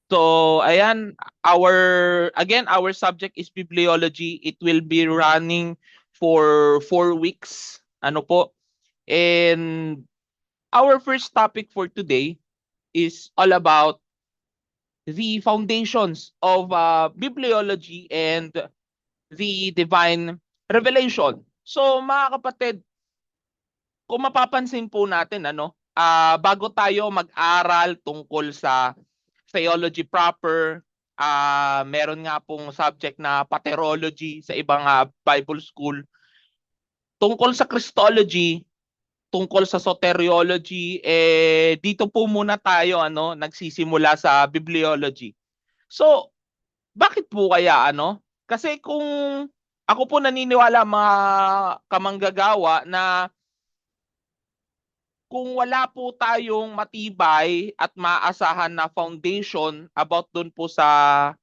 So, ayan, our subject is bibliology. It will be running for 4 weeks. Ano po? And our first topic for today is all about the foundations of bibliology and the divine revelation. So, mga kapatid, kung mapapansin po natin, bago tayo mag-aral tungkol sa theology proper, meron nga pong subject na paterology sa ibang Bible school. Tungkol sa Christology, tungkol sa soteriology, dito po muna tayo nagsisimula sa bibliology. So, bakit po kaya Kasi kung ako po naniniwala mga kamanggagawa na kung wala po tayong matibay at maasahan na foundation about dun po sa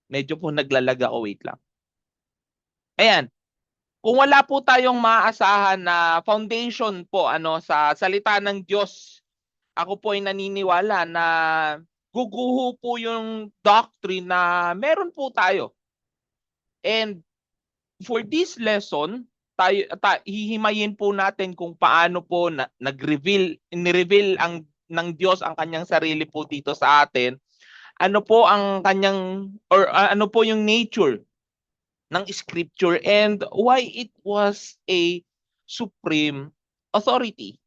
medyo po naglalaga ako, wait lang. Ayan, kung wala po tayong maasahan na foundation po sa salita ng Diyos, ako po ay naniniwala na guguho po yung doctrine na meron po tayo. And for this lesson, hihimayin po natin kung paano po ni-reveal ng Diyos ang kanyang sarili po dito sa atin. Ano po ang kanyang or ano po yung nature ng scripture and why it was a supreme authority.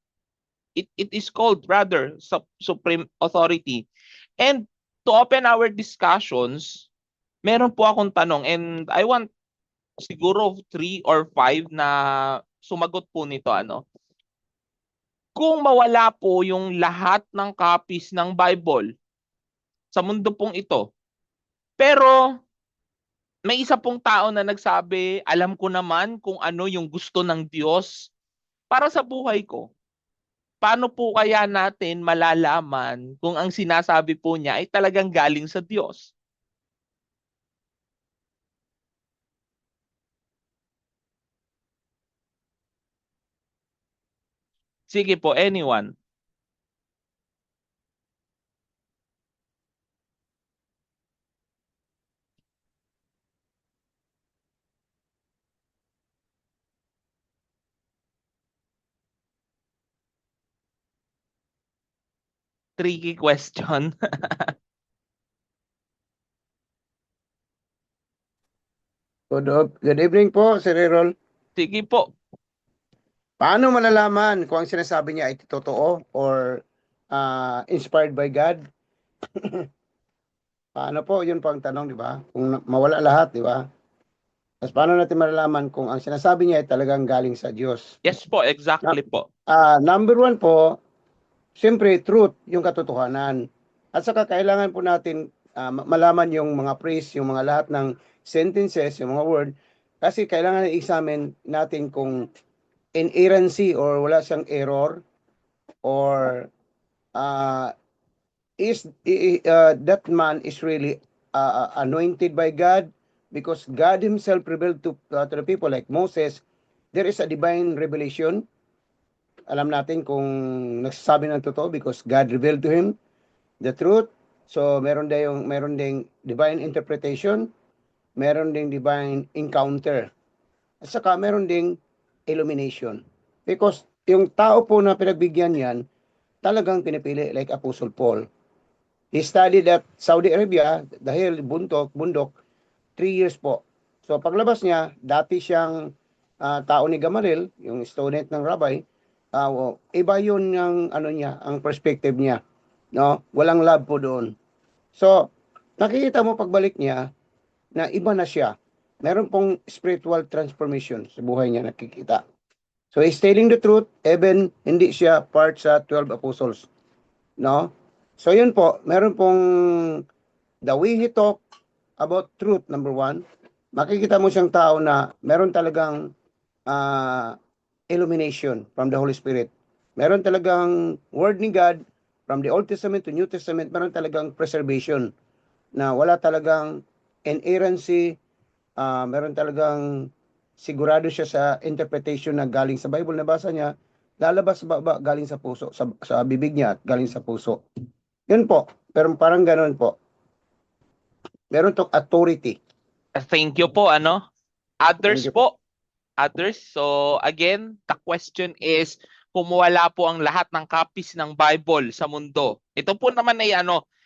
It is called rather supreme authority. And to open our discussions, meron po akong tanong and I want siguro 3 or 5 na sumagot po nito Kung mawala po yung lahat ng copies ng Bible sa mundo pong ito, pero may isa pong tao na nagsabi, alam ko naman kung ano yung gusto ng Diyos para sa buhay ko. Paano po kaya natin malalaman kung ang sinasabi po niya ay talagang galing sa Diyos? Sige po, anyone. Tricky question. Good evening po, Sir Errol. Sige po. Paano malalaman kung ang sinasabi niya ay totoo or inspired by God? Paano po? Yun po ang tanong, di ba? Kung mawala lahat, di ba? Tapos paano natin malalaman kung ang sinasabi niya ay talagang galing sa Diyos? Yes po, exactly po. Number one po, siyempre, truth, yung katotohanan. At saka kailangan po natin malaman yung mga phrase, yung mga lahat ng sentences, yung mga word, kasi kailangan i-examine natin kung inerrancy or wala siyang error or that man is really anointed by God because God himself revealed to the people like Moses. There is a divine revelation. Alam natin kung nagsasabi ng totoo because God revealed to him the truth. So meron ding divine interpretation, meron ding divine encounter. At saka meron ding illumination. Because yung tao po na pinagbigyan yan, talagang pinipili like Apostle Paul. He studied at Saudi Arabia, dahil bundok, 3 years po. So paglabas niya, dati siyang tao ni Gamaliel, yung student ng rabbi, iba yun ang ang perspective niya. No? Walang love po doon. So, nakikita mo pagbalik niya na iba na siya. Meron pong spiritual transformation sa buhay niya nakikita. So, he's telling the truth, even hindi siya part sa 12 apostles. No? So, yun po, meron pong the way he talk about truth, number one, makikita mo siyang tao na meron talagang illumination from the Holy Spirit. Meron talagang word ni God from the Old Testament to New Testament, meron talagang preservation na wala talagang inerrancy, meron talagang sigurado siya sa interpretation na galing sa Bible na basa niya, lalabas sa baba, galing sa puso, sa bibig niya at galing sa puso. Yun po, pero parang ganoon po. Meron tong authority. Thank you po, ano? Others Thank you po. po. Others. So, again, the question is, kung wala po ang lahat ng copies ng Bible sa mundo. Ito po naman ay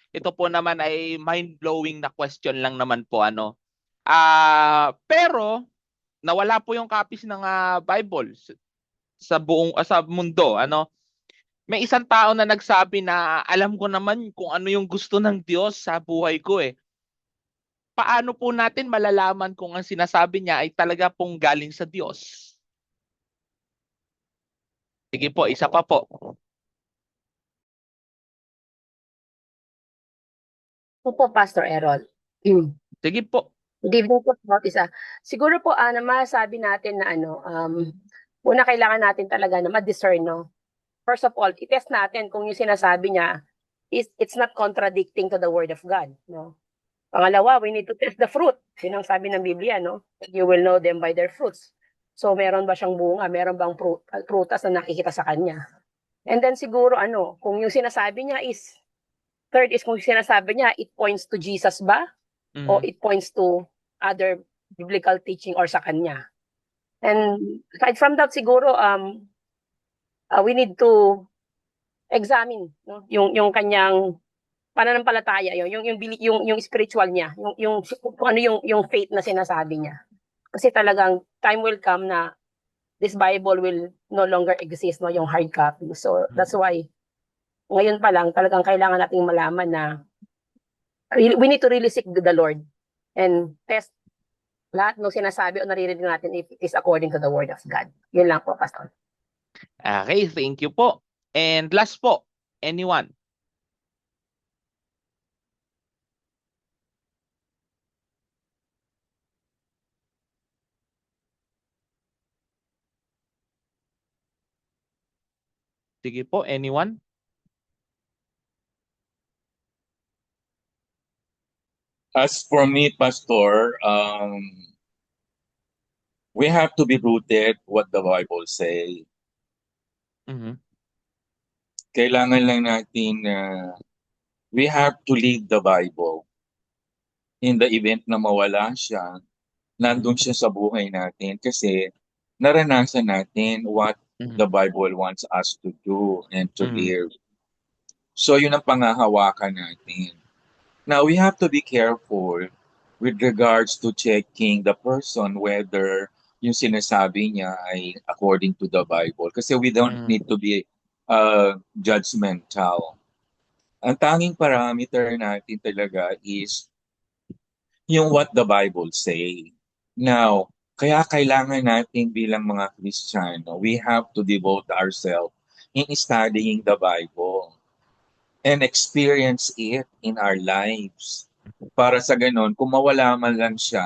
ito po naman ay mind-blowing na question lang naman po, ano. Pero nawala po yung copies ng Bible sa buong sa mundo, ano. May isang tao na nagsabi na alam ko naman kung ano yung gusto ng Diyos sa buhay ko eh. Paano po natin malalaman kung ang sinasabi niya ay talaga pong galing sa Diyos? Sige po, isa pa po. Opo po, Pastor Errol. Sige po. Good evening po, isa. Siguro po, na masabi natin na una kailangan natin talaga na ma-discern, no? First of all, i-test natin kung yung sinasabi niya it's not contradicting to the Word of God, no? Pangalawa, we need to test the fruit. Yun ang sabi ng Biblia, no? You will know them by their fruits. So, meron ba siyang bunga? Meron bang prutas na nakikita sa kanya? And then siguro, kung yung sinasabi niya is, third is kung yung sinasabi niya, it points to Jesus ba? O it points to other biblical teaching or sa kanya. And aside from that, siguro, we need to examine, no? Yung kanyang pananampalataya, yung spiritual niya, yung kung ano yung faith na sinasabi niya. Kasi talagang time will come na this Bible will no longer exist, no, yung hard copy. So that's why ngayon pa lang talagang kailangan nating malaman na we need to really seek the Lord and test lahat ng sinasabi o naririnig natin if it is according to the Word of God. Yun lang po, Pastor. Okay, thank you po. And last po, anyone? Sige po, anyone? As for me, Pastor, we have to be rooted what the Bible say. Mhm. Kailangan lang natin we have to live the Bible. In the event na mawala siya, nandun siya sa buhay natin kasi naranasan natin what the Bible wants us to do and to live. So yun ang pangahawakan natin. Now, we have to be careful with regards to checking the person whether yung sinasabi niya ay according to the Bible. Kasi we don't need to be judgmental. Ang tanging parameter natin talaga is yung what the Bible say. Now, kaya kailangan natin bilang mga Kristiyano, we have to devote ourselves in studying the Bible and experience it in our lives. Para sa ganon, kung mawala man lang siya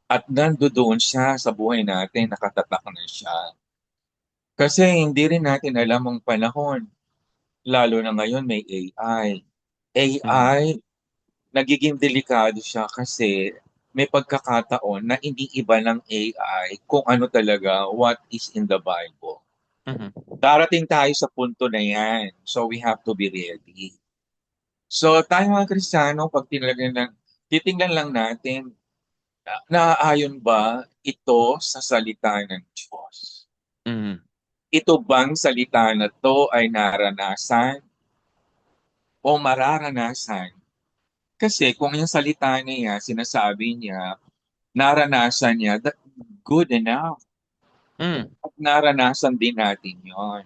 at nandoon siya sa buhay natin, nakatatak na siya. Kasi hindi rin natin alam ang panahon. Lalo na ngayon may AI. AI, nagiging delikado siya kasi may pagkakataon na hindi iba ng AI kung ano talaga what is in the Bible. Darating tayo sa punto na yan. So we have to be ready. So tayo mga Kristiyano, pag titingnan lang natin, naaayon ba ito sa salita ng Diyos? Ito bang salita na to ay naranasan o mararanasan? Kasi kung yung salita niya, sinasabi niya, naranasan niya, that good enough. At naranasan din natin yon.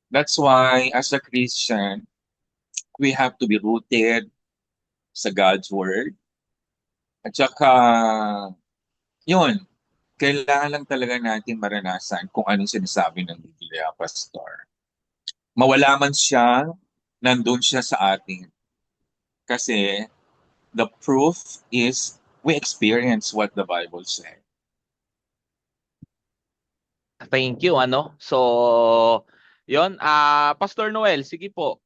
That's why, as a Christian, we have to be rooted sa God's Word. At saka, yun, kailangan lang talaga natin maranasan kung anong sinasabi ng Biblia, Pastor. Mawala man siya, nandun siya sa atin. Kasi, the proof is we experience what the Bible says. Thank you, ano? So, yon, Pastor Noel, sige po.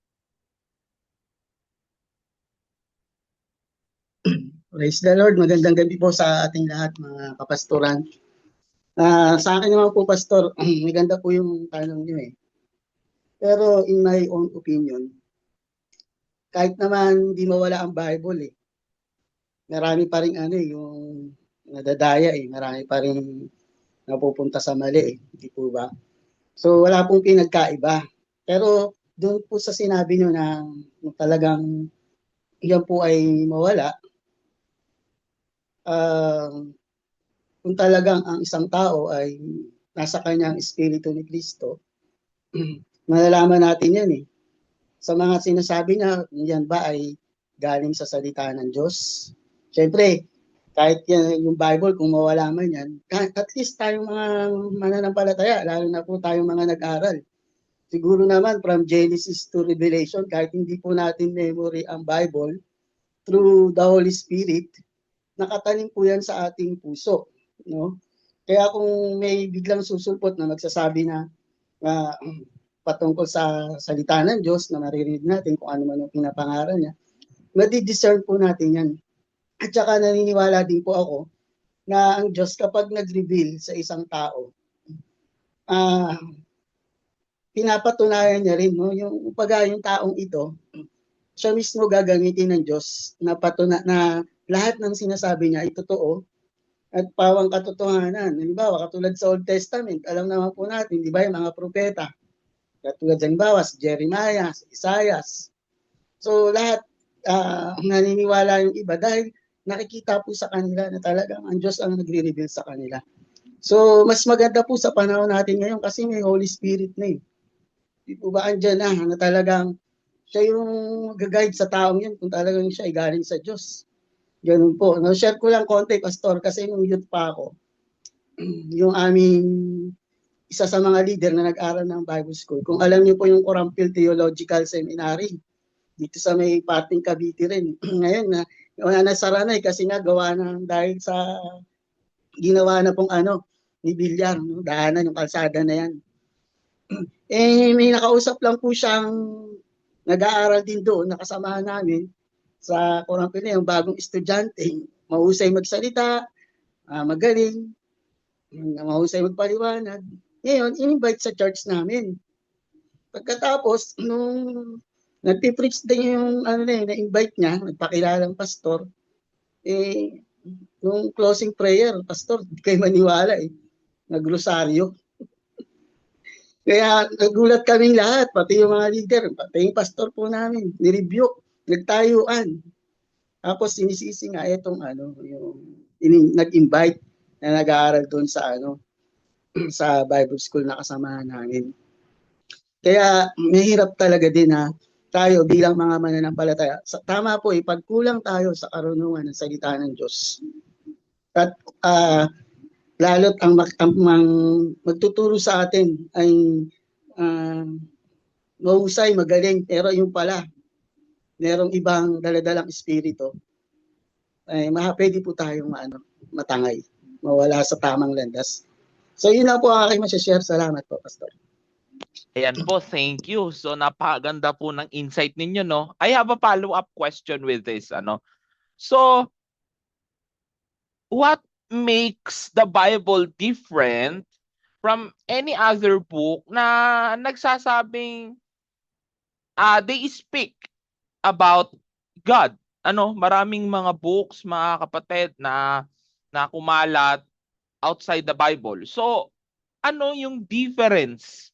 Praise the Lord. Magandang gabi po sa ating lahat, mga kapastoran. Sa akin naman po, Pastor, maganda po yung tanong niyo eh. Pero in my own opinion, kahit naman di mawala ang Bible eh, marami pa rin ano yung nadadaya marami pa rin napupunta sa mali hindi po ba? So wala pong pinagkaiba. Pero doon po sa sinabi nyo na talagang yan po ay mawala, kung talagang ang isang tao ay nasa kanyang espiritu ni Kristo, malalaman natin yan sa mga sinasabi niya, yan ba ay galing sa salita ng Diyos? Siyempre, kahit yan, yung Bible, kung mawala man yan, at least tayong mga mananampalataya, lalo na po tayong mga nag-aral. Siguro naman, from Genesis to Revelation, kahit hindi po natin memory ang Bible, through the Holy Spirit, nakatanim po yan sa ating puso. No? Kaya kung may biglang susulpot na magsasabi na patungkol sa salita ng Diyos na maririnig natin kung ano man yung pinapangaral niya, madi-discern po natin yan. At saka naniniwala din po ako na ang Diyos kapag nag-reveal sa isang tao, pinapatunayan niya rin, no? Yung taong ito, siya mismo gagamitin ng Diyos na na lahat ng sinasabi niya ay totoo at pawang katotohanan. Halimbawa, katulad sa Old Testament, alam naman po natin, di ba, yung mga propeta, katulad halimbawa si Jeremiah, si Isaias. So lahat naniniwala yung iba dahil nakikita po sa kanila na talagang ang Diyos ang nagre-reveal sa kanila. So mas maganda po sa panahon natin ngayon kasi may Holy Spirit na Di po ba andyan na talagang siya yung mag-guide sa taong yun kung talagang siya ay galing sa Diyos. Ganun po. No, share ko lang konti, Pastor, kasi nung youth pa ako, yung aming isa sa mga leader na nag-aral ng Bible School. Kung alam niyo po yung Corampil Theological Seminary, dito sa may pating Cavite rin. Ngayon na nasara na kasi nga gawa na dahil sa ginawa na pong ni Villar, no? Daanan yung kalsada na yan. May nakausap lang po siyang nag-aaral din doon, nakasama namin sa Corampil na yung bagong estudyante, mahusay magsalita, magaling, mahusay magpaliwanag. Ngayon, in-invite sa church namin. Pagkatapos, nung nagpipreach din yung na-invite niya, nagpakilalang pastor, nung closing prayer, pastor, di kayo maniwala nagrosaryo. Kaya nagulat kaming lahat, pati yung mga leader, pati yung pastor po namin, nirebuke, nagtayuan. Tapos sinisisi nga itong yung nag-invite na nag-aaral doon sa sa Bible School na kasama namin. Kaya mahirap talaga din na tayo bilang mga mananampalataya. Tama po, pagkulang tayo sa karunungan ng salita ng Diyos. At lalo't ang magtuturo sa atin ay mahusay, magaling, pero yung pala, merong ibang daladalang espiritu, ay pwede po tayong matangay, mawala sa tamang landas. So yun na po ang aking masashare. Salamat po, Pastor. Ayan po, thank you. So napakaganda po ng insight ninyo, no? I have a follow-up question with this, So, what makes the Bible different from any other book na nagsasabing they speak about God? Maraming mga books, mga kapatid, na kumalat outside the Bible. So, ano yung difference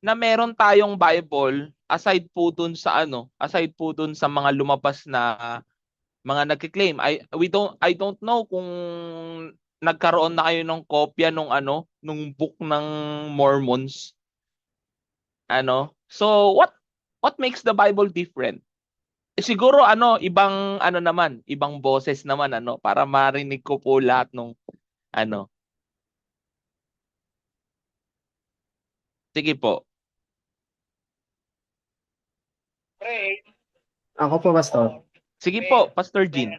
na meron tayong Bible aside po dun sa mga lumabas na mga nagki-claim? I don't know kung nagkaroon na kayo ng kopya nung book ng Mormons. So what makes the Bible different? Siguro ibang naman, ibang boses naman para marinig ko po lahat nung Sige po. Ako po, Pastor. Sige po, Pastor Jean.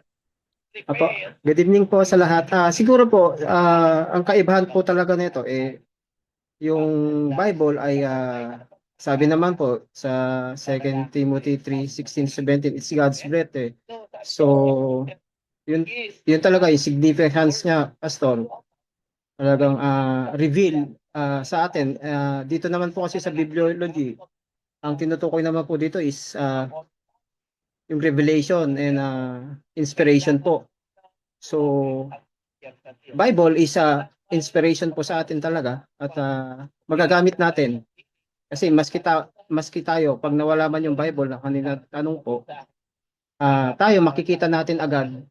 Apo, good evening po sa lahat. Siguro po, ang kaibahan po talaga nito yung Bible ay sabi naman po sa 2 Timothy 3:16-17, it's God's breath So, yun talaga yung significance niya, Pastor. Talagang reveal sa atin. Dito naman po kasi sa bibliology, ang tinutukoy naman po dito is yung revelation and inspiration po. So, Bible is a inspiration po sa atin talaga at magagamit natin. Kasi maski tayo, pag nawala man yung Bible na kanina tanong po, tayo makikita natin agad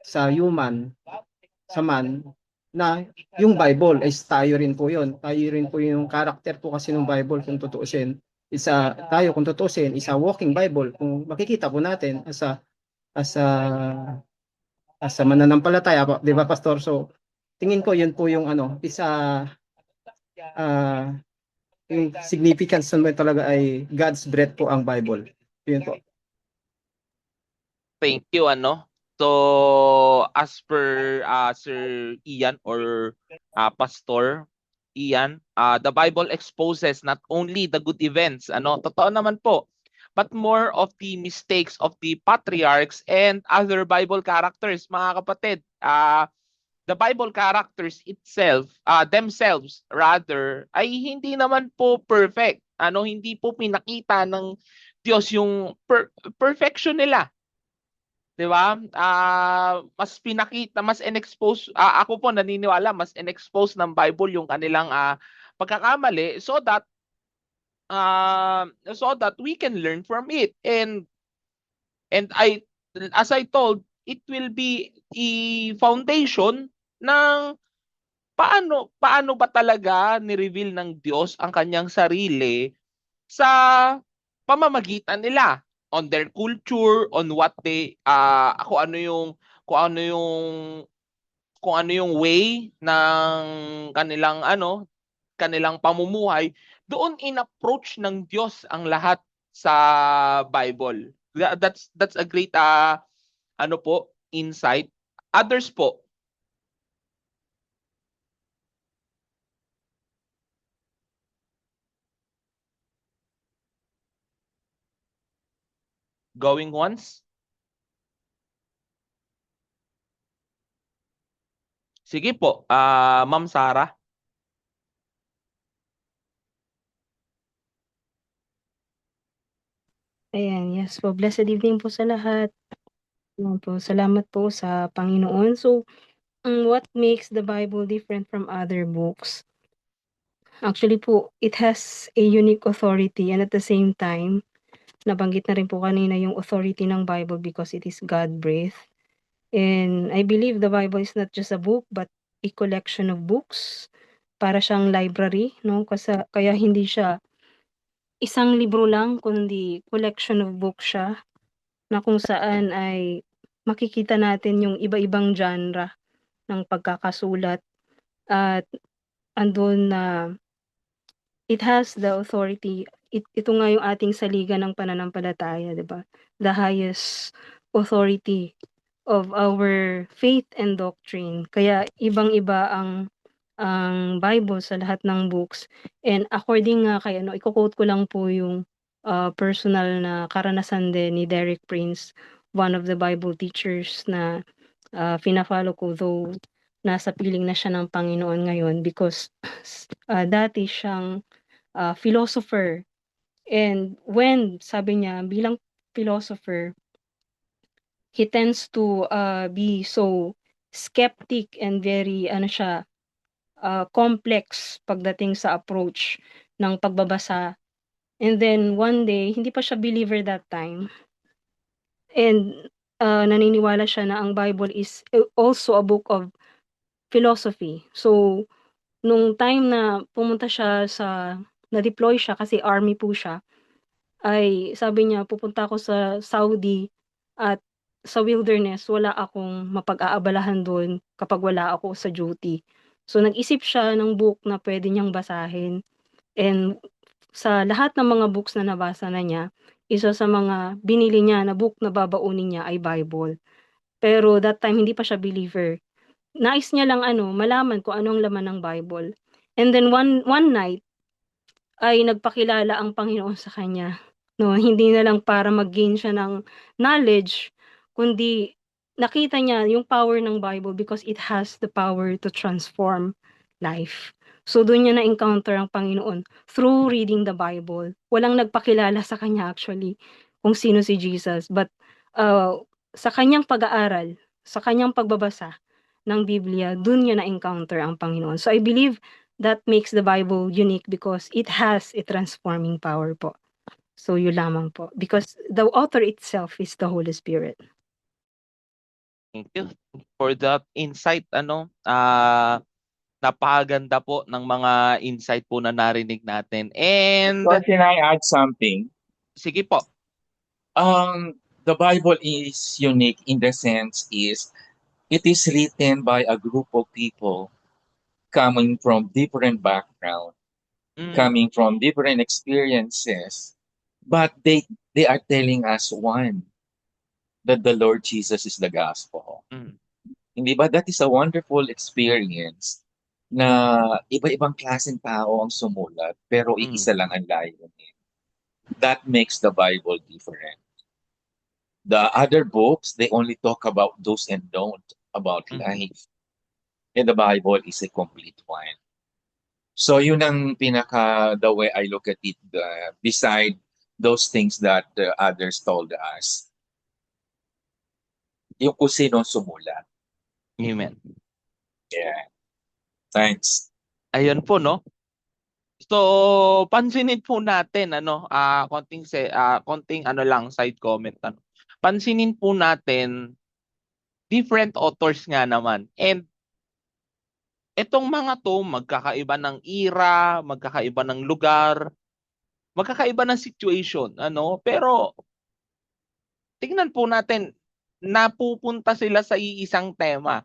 sa human, sa man, na yung Bible is tayo rin po yun. Tayo rin po yung character po kasi ng Bible kung tutuusin. Tayo kung tutuusin, isa walking Bible. Kung makikita po natin as a, as a mananampalataya, di ba Pastor? So, tingin ko yun po yung isa yung significance naman talaga ay God's breath po ang Bible. Yun po. Thank you, ano. So, as per Sir Ian or Pastor Ian, the Bible exposes not only the good events, ano, totoo naman po, but more of the mistakes of the patriarchs and other Bible characters, mga kapatid. The Bible characters itself, themselves rather, ay hindi naman po perfect. Ano, hindi po pinakita ng Diyos yung perfection nila. 'Di ba? Mas pinakita, mas in-expose, ako po naniniwala mas in-expose ng Bible yung kanilang pagkakamali so that we can learn from it. And as I told, it will be a foundation ng paano ba talaga ni-reveal ng Diyos ang kanyang sarili sa pamamagitan nila on their culture, on what they kung ano yung kung ano yung way ng kanilang pamumuhay, doon in-approach ng Diyos ang lahat sa Bible. That's a great insight. Others po. Going once? Sige po, Ma'am Sarah. Ayan, yes po. Blessed evening po sa lahat. Ayan po, salamat po sa Panginoon. So, what makes the Bible different from other books? Actually po, it has a unique authority and at the same time, nabanggit na rin po kanina yung authority ng Bible because it is God-breathed. And I believe the Bible is not just a book but a collection of books. Para siyang library, no? Kaya hindi siya isang libro lang, kundi collection of books siya na kung saan ay makikita natin yung iba-ibang genre ng pagkakasulat at andun na it has the authority. Ito nga yung ating saligan ng pananampalataya, di ba? The highest authority of our faith and doctrine. Kaya ibang-iba ang Bible sa lahat ng books. And according nga kay i-quote ko lang po yung personal na karanasan din ni Derek Prince, one of the Bible teachers na fina-follow ko, though nasa piling na siya ng Panginoon ngayon because dati siyang philosopher. And when, sabi niya, bilang philosopher, he tends to be so skeptic and very complex pagdating sa approach ng pagbabasa. And then one day, hindi pa siya believer that time. And naniniwala siya na ang Bible is also a book of philosophy. So, nung time na pumunta siya na-deploy siya kasi army po siya, ay sabi niya, pupunta ako sa Saudi at sa wilderness, wala akong mapag-aabalahan doon kapag wala ako sa duty. So, nag-isip siya ng book na pwede niyang basahin. And sa lahat ng mga books na nabasa na niya, isa sa mga binili niya na book na babaunin niya ay Bible. Pero that time, hindi pa siya believer. Nais niya lang malaman kung anong laman ng Bible. And then one night, ay nagpakilala ang Panginoon sa kanya. No, hindi na lang para mag-gain siya ng knowledge, kundi nakita niya yung power ng Bible because it has the power to transform life. So doon niya na-encounter ang Panginoon through reading the Bible. Walang nagpakilala sa kanya actually kung sino si Jesus, but sa kanyang pag-aaral, Sa kanyang pagbabasa ng Biblia, dun niya na-encounter ang Panginoon. So I believe that makes the Bible unique because it has a transforming power po. So yun lamang po. Because the author itself is the Holy Spirit. Thank you for that insight. Napakaganda po ng mga insight po na narinig natin. And So, can I add something? sige po. The Bible is unique in the sense is it is written by a group of people coming from different background, Mm, coming from different experiences, but they are telling us one, that the Lord Jesus is the gospel. mm, Hindi ba? That is a wonderful experience na iba-ibang klaseng tao ang sumulat, pero mm. iisa lang ang layunin. That makes the Bible different. The other books, they only talk about do's and don'ts about Mhm. life. And the Bible is a complete one. So yun ang the way I look at it, beside those things that the others told us. Yung kung sino ang sumulat. Amen. Yeah. Thanks. Ayun po, no? So, pansinin po natin, konting lang, side comment, Pansinin po natin, different authors nga naman. And itong mga to, magkakaiba ng era, magkakaiba ng lugar, magkakaiba ng situation, Pero, tingnan po natin, napupunta sila sa iisang tema.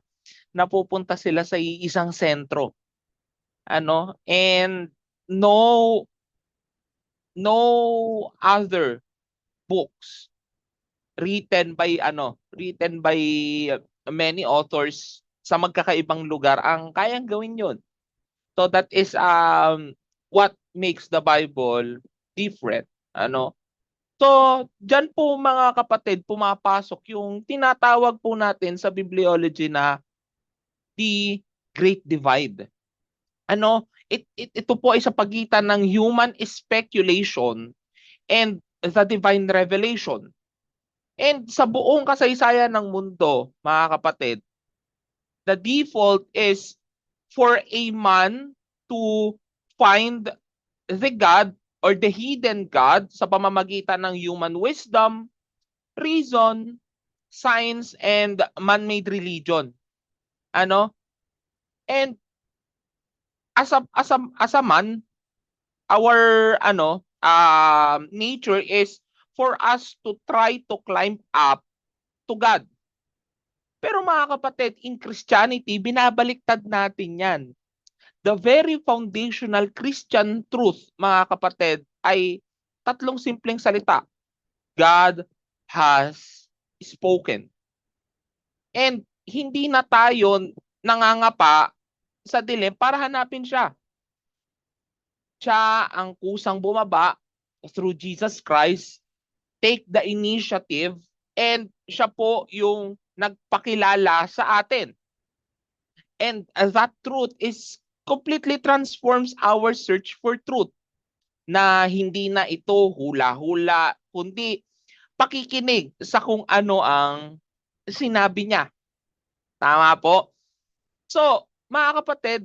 Napupunta sila sa iisang sentro. And no other books written by many authors sa magkakaibang lugar ang kayang gawin yun. So that is what makes the Bible different. So diyan po mga kapatid pumapasok yung tinatawag po natin sa bibliology na the Great Divide. Ito po ay sa pagitan ng human speculation and the divine revelation. And sa buong kasaysayan ng mundo, mga kapatid, the default is for a man to find the God or the hidden God sa pamamagitan ng human wisdom, reason, science, and man-made religion. And as a man, our nature is for us to try to climb up to God. Pero mga kapatid, in Christianity, binabaliktad natin yan. The very foundational Christian truth, mga kapatid, ay tatlong simpleng salita. God has spoken. And hindi na tayo nangangapa sa dilim para hanapin siya. Siya ang kusang bumaba through Jesus Christ, take the initiative, and siya po yung nagpakilala sa atin. And that truth is completely transforms our search for truth, na hindi na ito hula-hula, kundi pakikinig sa kung ano ang sinabi niya. Tama po? So, mga kapatid,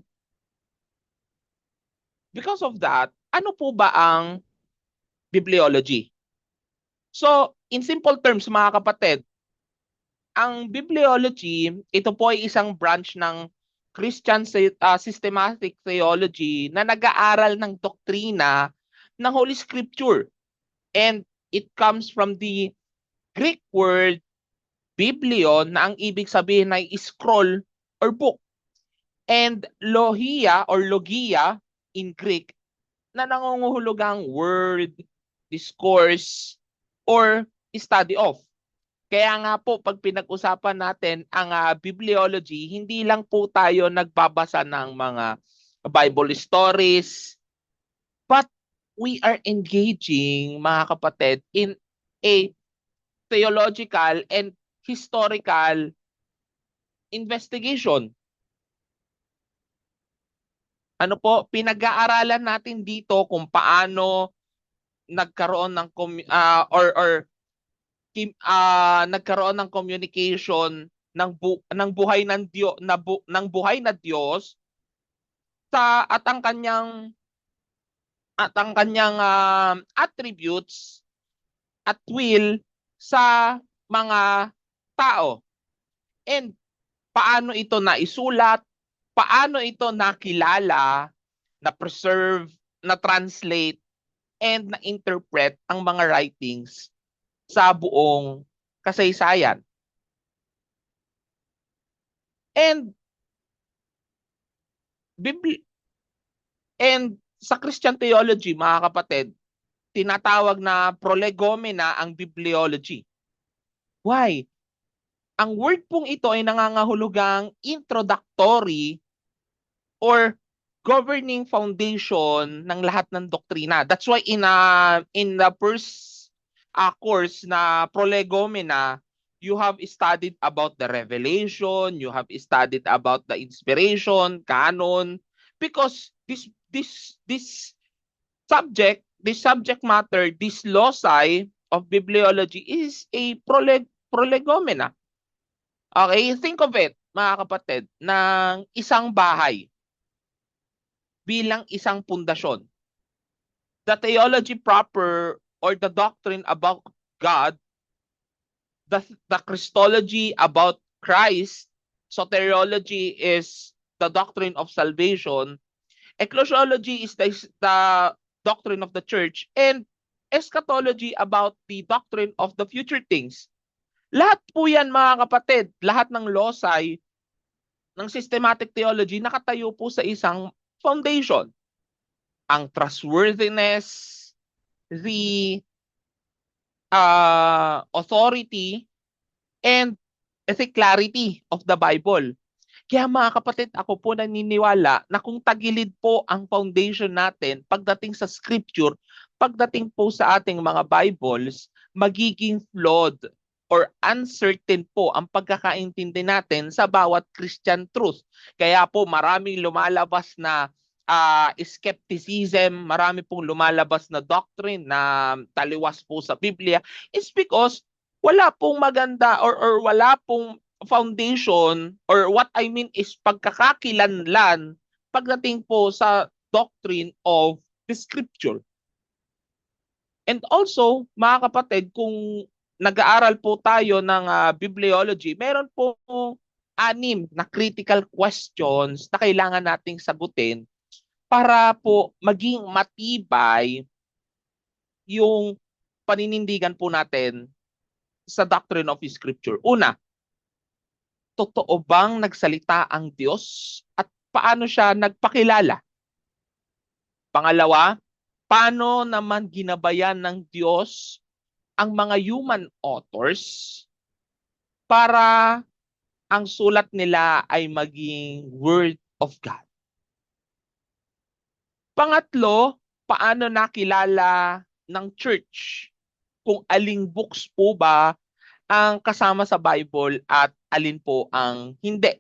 because of that, ano po ba ang bibliology? So, in simple terms, mga kapatid, ang bibliology, ito po ay isang branch ng Christian systematic theology na nag-aaral ng doktrina ng Holy Scripture. And it comes from the Greek word biblion, na ang ibig sabihin ay scroll or book. And logia or logia in Greek, na nangungulugang word, discourse, or study of. Kaya nga po, pag pinag-usapan natin ang bibliology, hindi lang po tayo nagbabasa ng mga Bible stories, but we are engaging, mga kapatid, in a theological and historical investigation. Pinag-aaralan natin dito kung paano nagkaroon ng nagkaroon ng communication ng buhay ng Diyos ng buhay na Diyos sa at ang kanyang attributes at will sa mga tao. And paano ito naisulat, paano ito nakilala, na-preserve, na-translate, and na-interpret ang mga writings sa buong kasaysayan. And sa Christian theology, mga kapatid, tinatawag na prolegomena ang bibliology. Why? Ang word pong ito ay nangangahulugang introductory or governing foundation ng lahat ng doktrina. That's why in the first course na prolegomena, you have studied about the revelation, you have studied about the inspiration, canon, because this subject matter, this loci of bibliology is a prolegomena. Okay, think of it, mga kapatid, ng isang bahay bilang isang pundasyon. The theology proper or the doctrine about God, the Christology about Christ, soteriology is the doctrine of salvation, ecclesiology is the doctrine of the church, and eschatology about the doctrine of the future things. Lahat po yan, mga kapatid, lahat ng loci ng systematic theology nakatayo po sa isang foundation. Ang trustworthiness, the authority, and the clarity of the Bible. Kaya mga kapatid, ako po naniniwala na kung tagilid po ang foundation natin pagdating sa scripture, pagdating po sa ating mga Bibles, magiging flawed or uncertain po ang pagkakaintindi natin sa bawat Christian truth. Kaya po maraming lumalabas na skepticism, marami pong lumalabas na doctrine na taliwas po sa Biblia is because wala pong maganda or wala pong foundation, or what I mean is pagkakakilanlan pagdating po sa doctrine of the scripture. And also, mga kapatid, kung nag-aaral po tayo ng bibliology, meron po 6 na critical questions na kailangan nating sagutin para po maging matibay yung paninindigan po natin sa doctrine of Scripture. Una, totoo bang nagsalita ang Diyos at paano siya nagpakilala? Pangalawa, paano naman ginabayan ng Diyos ang mga human authors para ang sulat nila ay maging Word of God? Pangatlo, paano nakilala ng church kung aling books po ba ang kasama sa Bible at alin po ang hindi?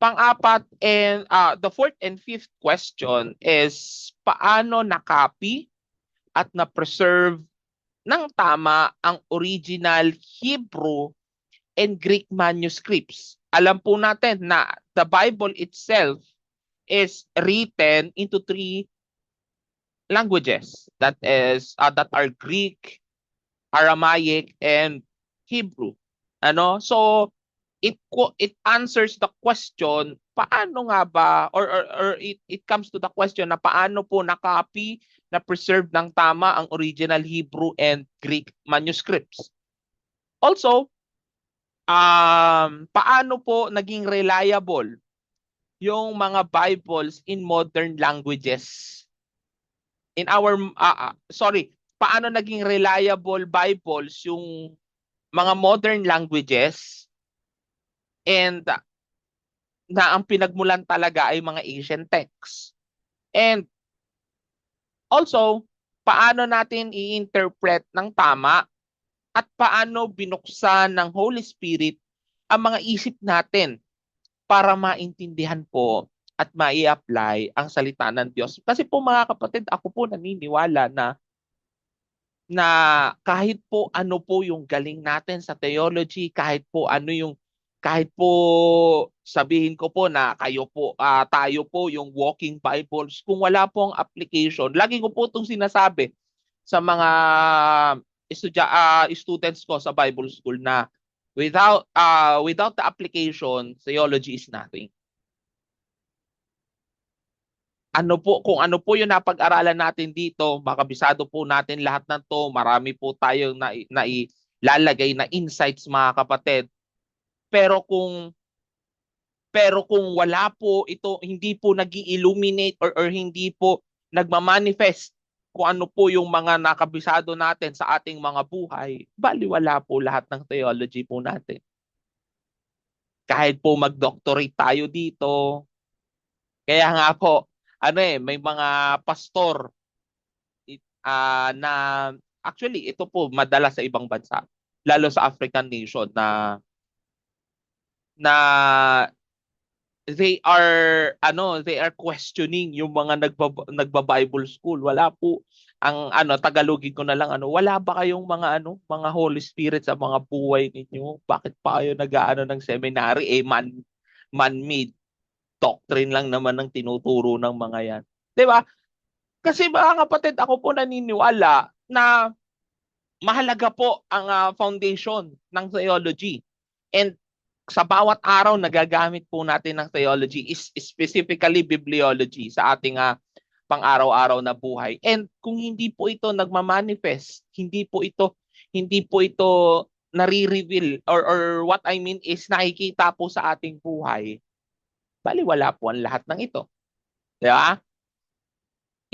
Pang-apat, and the fourth and fifth question is paano na-copy at na-preserve ng tama ang original Hebrew and Greek manuscripts. Alam po natin na the Bible itself is written into 3 languages, that are Greek, Aramaic, and Hebrew. So it answers the question, paano nga ba, or it comes to the question na paano po na-copy, na-preserve ng tama ang original Hebrew and Greek manuscripts. Also, paano po naging reliable yung mga Bibles in modern languages? Paano naging reliable Bibles yung mga modern languages, and na ang pinagmulan talaga ay mga ancient texts? And also, paano natin i-interpret ng tama at paano binuksan ng Holy Spirit ang mga isip natin para maintindihan po at mai-apply ang salita ng Diyos? Kasi po mga kapatid, ako po naniniwala na na kahit po ano po yung galing natin sa theology, kahit po sabihin ko po na tayo po yung walking Bibles, kung wala pong application, lagi ko po itong sinasabi sa mga students ko sa Bible school na without the application, theology is nothing. Kung ano po yung napag-aralan natin dito, makabisado po natin lahat ng to, marami po tayong nailalagay na insights, mga kapatid. Pero kung wala po ito, hindi po nag-illuminate or hindi po nagmamanifest kung ano po yung mga nakabisado natin sa ating mga buhay, baliwala po lahat ng theology po natin. Kahit po mag-doctorate tayo dito. Kaya nga po, may mga pastor na actually ito po madalas sa ibang bansa, lalo sa African nation na they are questioning yung mga nagba-Bible school. Wala po ang Tagalogin ko na lang wala ba kayong mga Holy Spirit sa mga buhay ninyo? Bakit pa kayo nag-aano ng seminary man-made doctrine lang naman ng tinuturo ng mga yan. 'Di ba? Kasi mga kapatid, ako po naniniwala na mahalaga po ang foundation ng theology. And sa bawat araw nagagamit po natin ng theology, is specifically bibliology sa ating pang-araw-araw na buhay. And kung hindi po ito nagmamanifest, hindi po ito nare-reveal or what I mean is nakikita po sa ating buhay, baliwala po ang lahat ng ito. Di ba?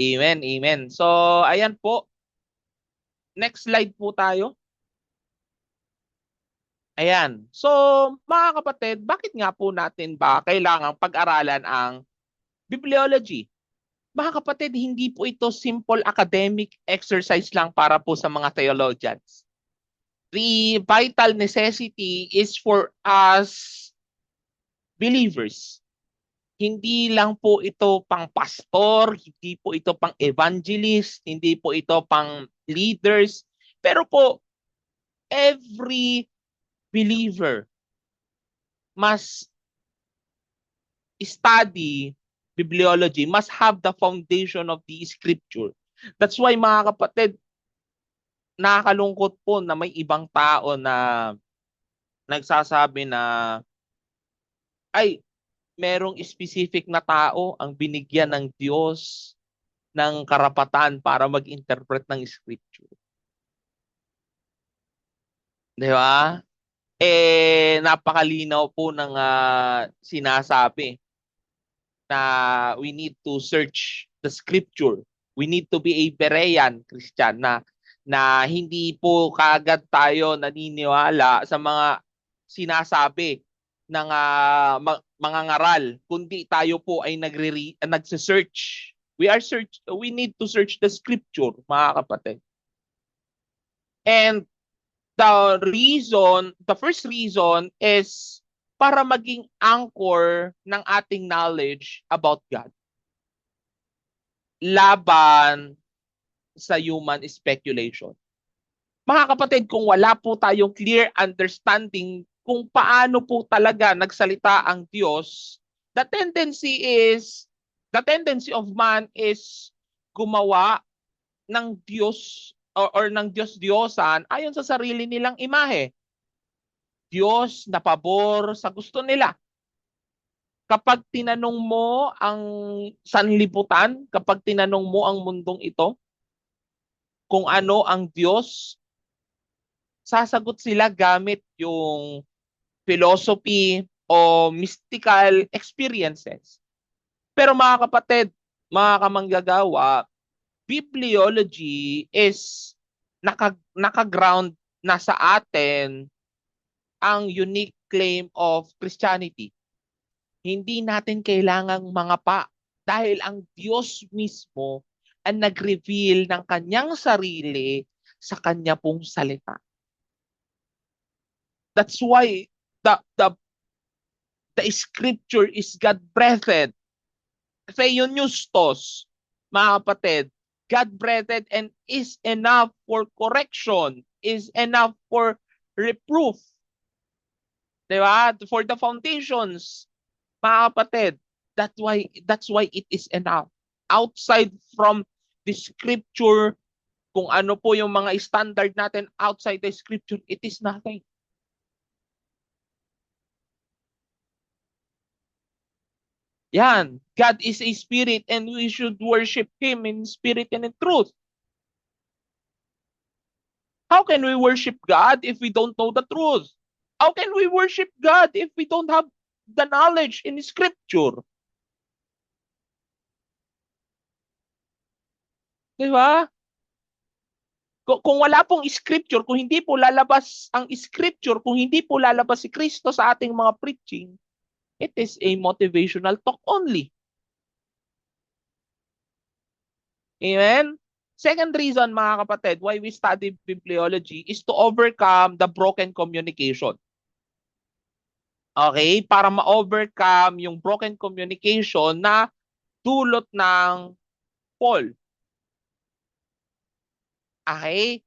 Amen, amen. So, ayan po. Next slide po tayo. Ayan. So, mga kapatid, bakit nga po natin ba kailangang pag-aralan ang bibliology? Mga kapatid, hindi po ito simple academic exercise lang para po sa mga theologians. The vital necessity is for us believers. Hindi lang po ito pang pastor, hindi po ito pang evangelist, hindi po ito pang leaders, pero po every believer must study bibliology, must have the foundation of the scripture. That's why, mga kapatid, nakakalungkot po na may ibang tao na nagsasabi na merong specific na tao ang binigyan ng Diyos ng karapatan para mag-interpret ng scripture. Di ba? Napakalinaw po ng sinasabi na we need to search the scripture. We need to be a Berean Christian na hindi po kaagad tayo naniniwala sa mga sinasabi ng mga ngaral, kundi tayo po ay nagse-search. We need to search the scripture, mga kapatid. And the first reason is para maging anchor ng ating knowledge about God. Laban sa human speculation. Mga kapatid, kung wala po tayong clear understanding kung paano po talaga nagsalita ang Diyos, the tendency of man is gumawa ng Diyos or ng Diyos-Diyosan ayon sa sarili nilang imahe. Diyos na pabor sa gusto nila. Kapag tinanong mo ang sanlibutan, kapag tinanong mo ang mundong ito, kung ano ang Diyos, sasagot sila gamit yung philosophy o mystical experiences. Pero mga kapatid, mga kamanggagawa, bibliology is naka-ground na sa atin ang unique claim of Christianity. Hindi natin kailangang mangapa dahil ang Diyos mismo ang nag-reveal ng kanyang sarili sa kanya pong salita. That's why the scripture is God-breathed. Theopneustos, mga kapatid, God-breathed and is enough for correction, is enough for reproof. Diba? For the foundations, mga kapatid. That's why it is enough. Outside from the scripture, kung ano po yung mga standard natin outside the scripture, it is nothing. Yan. God is a spirit and we should worship Him in spirit and in truth. How can we worship God if we don't know the truth? How can we worship God if we don't have the knowledge in Scripture? Di ba? Kung wala pong Scripture, kung hindi po lalabas ang Scripture, kung hindi po lalabas si Kristo sa ating mga preaching, it is a motivational talk only. Amen? Second reason, mga kapatid, why we study bibliology is to overcome the broken communication. Okay? Para ma-overcome yung broken communication na dulot ng Paul. Okay?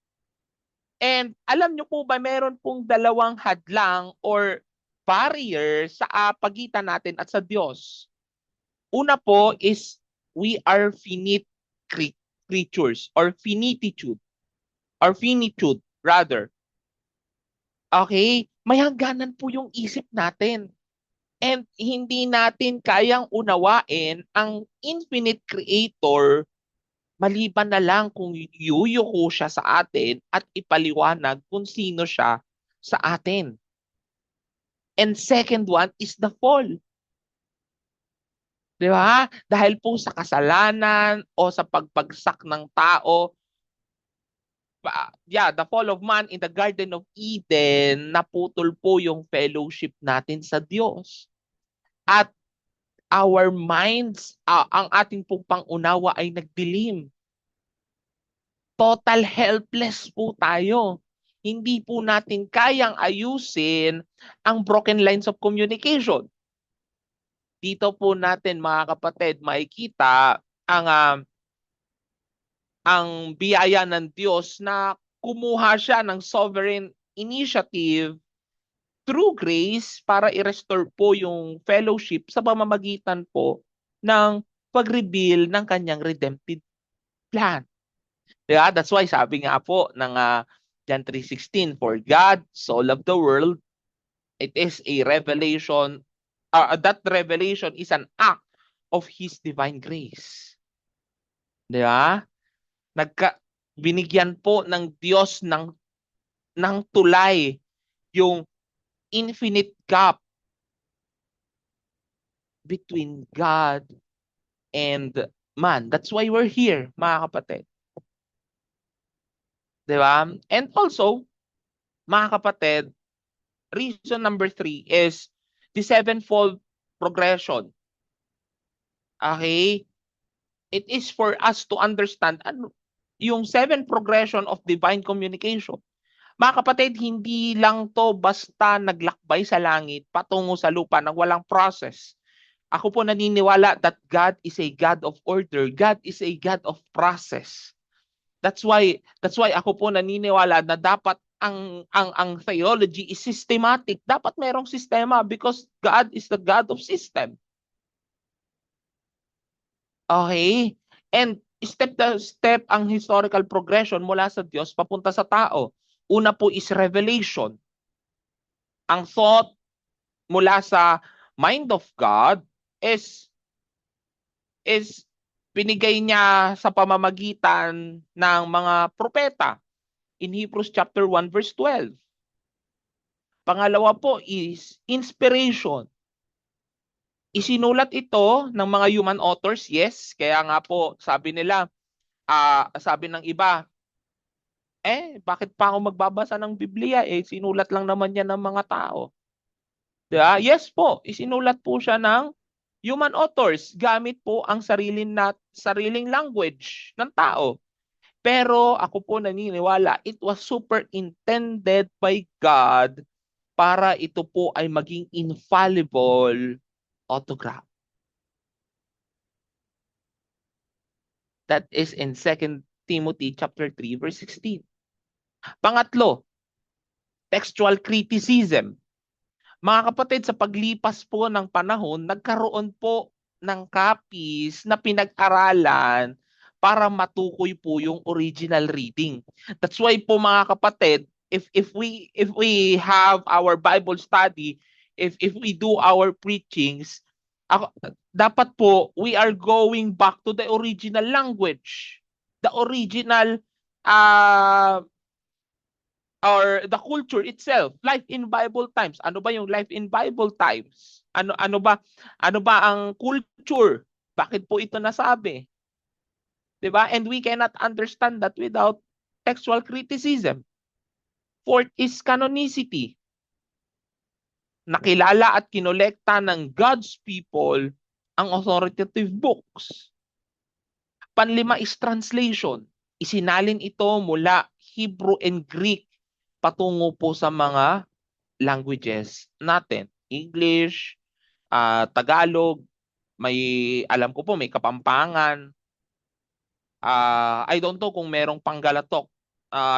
And alam nyo po ba, meron pong dalawang hadlang or barrier sa pagitan natin at sa Diyos. Una po is we are finite creatures or finitude rather. Okay? May hangganan po yung isip natin. And hindi natin kayang unawain ang infinite creator maliban na lang kung yuyuko siya sa atin at ipaliwanag kung sino siya sa atin. And second one is the fall. Di ba? Dahil po sa kasalanan o sa pagpagsak ng tao, the fall of man in the Garden of Eden, naputol po yung fellowship natin sa Diyos. At our minds, ang ating pong pangunawa ay nagdilim. Total helpless po tayo. Hindi po natin kayang ayusin ang broken lines of communication. Dito po natin, mga kapatid, makikita ang biyaya ng Diyos na kumuha siya ng sovereign initiative through grace para i-restore po yung fellowship sa pamamagitan po ng pag-reveal ng kanyang redemptive plan. Diba? That's why sabi nga po ng John 3:16, for God so loved the world, it is a revelation, that revelation is an act of His divine grace. Diba? Binigyan po ng Diyos ng tulay yung infinite gap between God and man. That's why we're here, mga kapatid. Diba? And also, mga kapatid, reason number 3 is the sevenfold progression. Okay? It is for us to understand yung 7 progression of divine communication. Mga kapatid, hindi lang to basta naglakbay sa langit patungo sa lupa nang walang process. Ako po naniniwala that God is a God of order. God is a God of process. That's why ako po naniniwala na dapat ang theology is systematic. Dapat merong sistema because God is the God of system. Okay? And step by step ang historical progression mula sa Diyos papunta sa tao. Una po is revelation. Ang thought mula sa mind of God is binigay niya sa pamamagitan ng mga propeta in Hebrews chapter 1 verse 12. Pangalawa po is inspiration. Isinulat ito ng mga human authors, yes. Kaya nga po, sabi nila, sabi ng iba, bakit pa ako magbabasa ng Biblia? Sinulat lang naman yan ng mga tao. Diba? Yes po, isinulat po siya ng human authors. Gamit po ang sariling language ng tao. Pero ako po naniniwala, it was superintended by God para ito po ay maging infallible autograph. That is in 2 Timothy chapter 3 verse 16. Pangatlo, textual criticism. Mga kapatid, sa paglipas po ng panahon, nagkaroon po ng copies na pinag-aralan para matukoy po yung original reading. That's why po mga kapatid, if we have our Bible study, if we do our preachings, dapat po we are going back to the original language, the original or the culture itself. Life in Bible times. Ano ba yung life in Bible times? Ano ba ang culture? Bakit po ito nasabi? 'Di ba? And we cannot understand that without textual criticism. Fourth is canonicity. Nakilala at kinolekta ng God's people ang authoritative books. Panlima is translation. Isinalin ito mula Hebrew and Greek patungo po sa mga languages natin. English, Tagalog, alam ko po may Kapampangan. I don't know kung merong Panggalatok,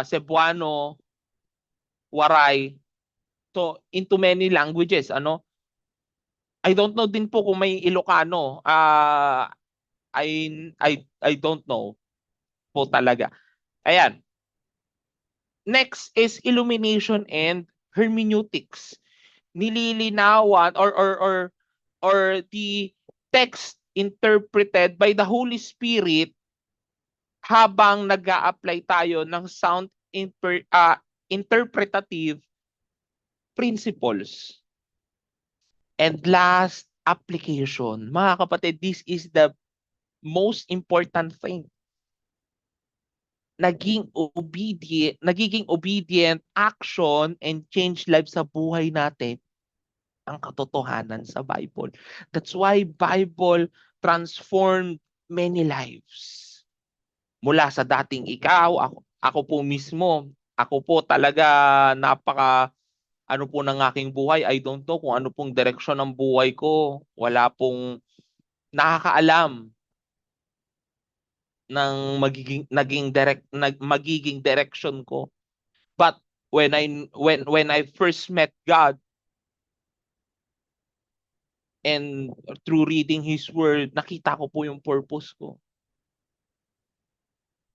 Cebuano, Waray. So, into many languages, ano? I don't know din po kung may Ilocano. I don't know po talaga. Ayan. Next is illumination and hermeneutics. Nililinawan or the text interpreted by the Holy Spirit habang nag-a-apply tayo ng sound interpretative principles. And last, application. Mga kapatid, this is the most important thing. Nagiging obedient action and change lives sa buhay natin ang katotohanan sa Bible. That's why Bible transformed many lives. Mula sa dating ikaw, ako po mismo, ako po talaga ano po ng aking buhay, I don't know kung ano pong direksyon ng buhay ko. Wala pong nakakaalam ng magiging direction ko. But when I first met God and through reading His Word, nakita ko po yung purpose ko.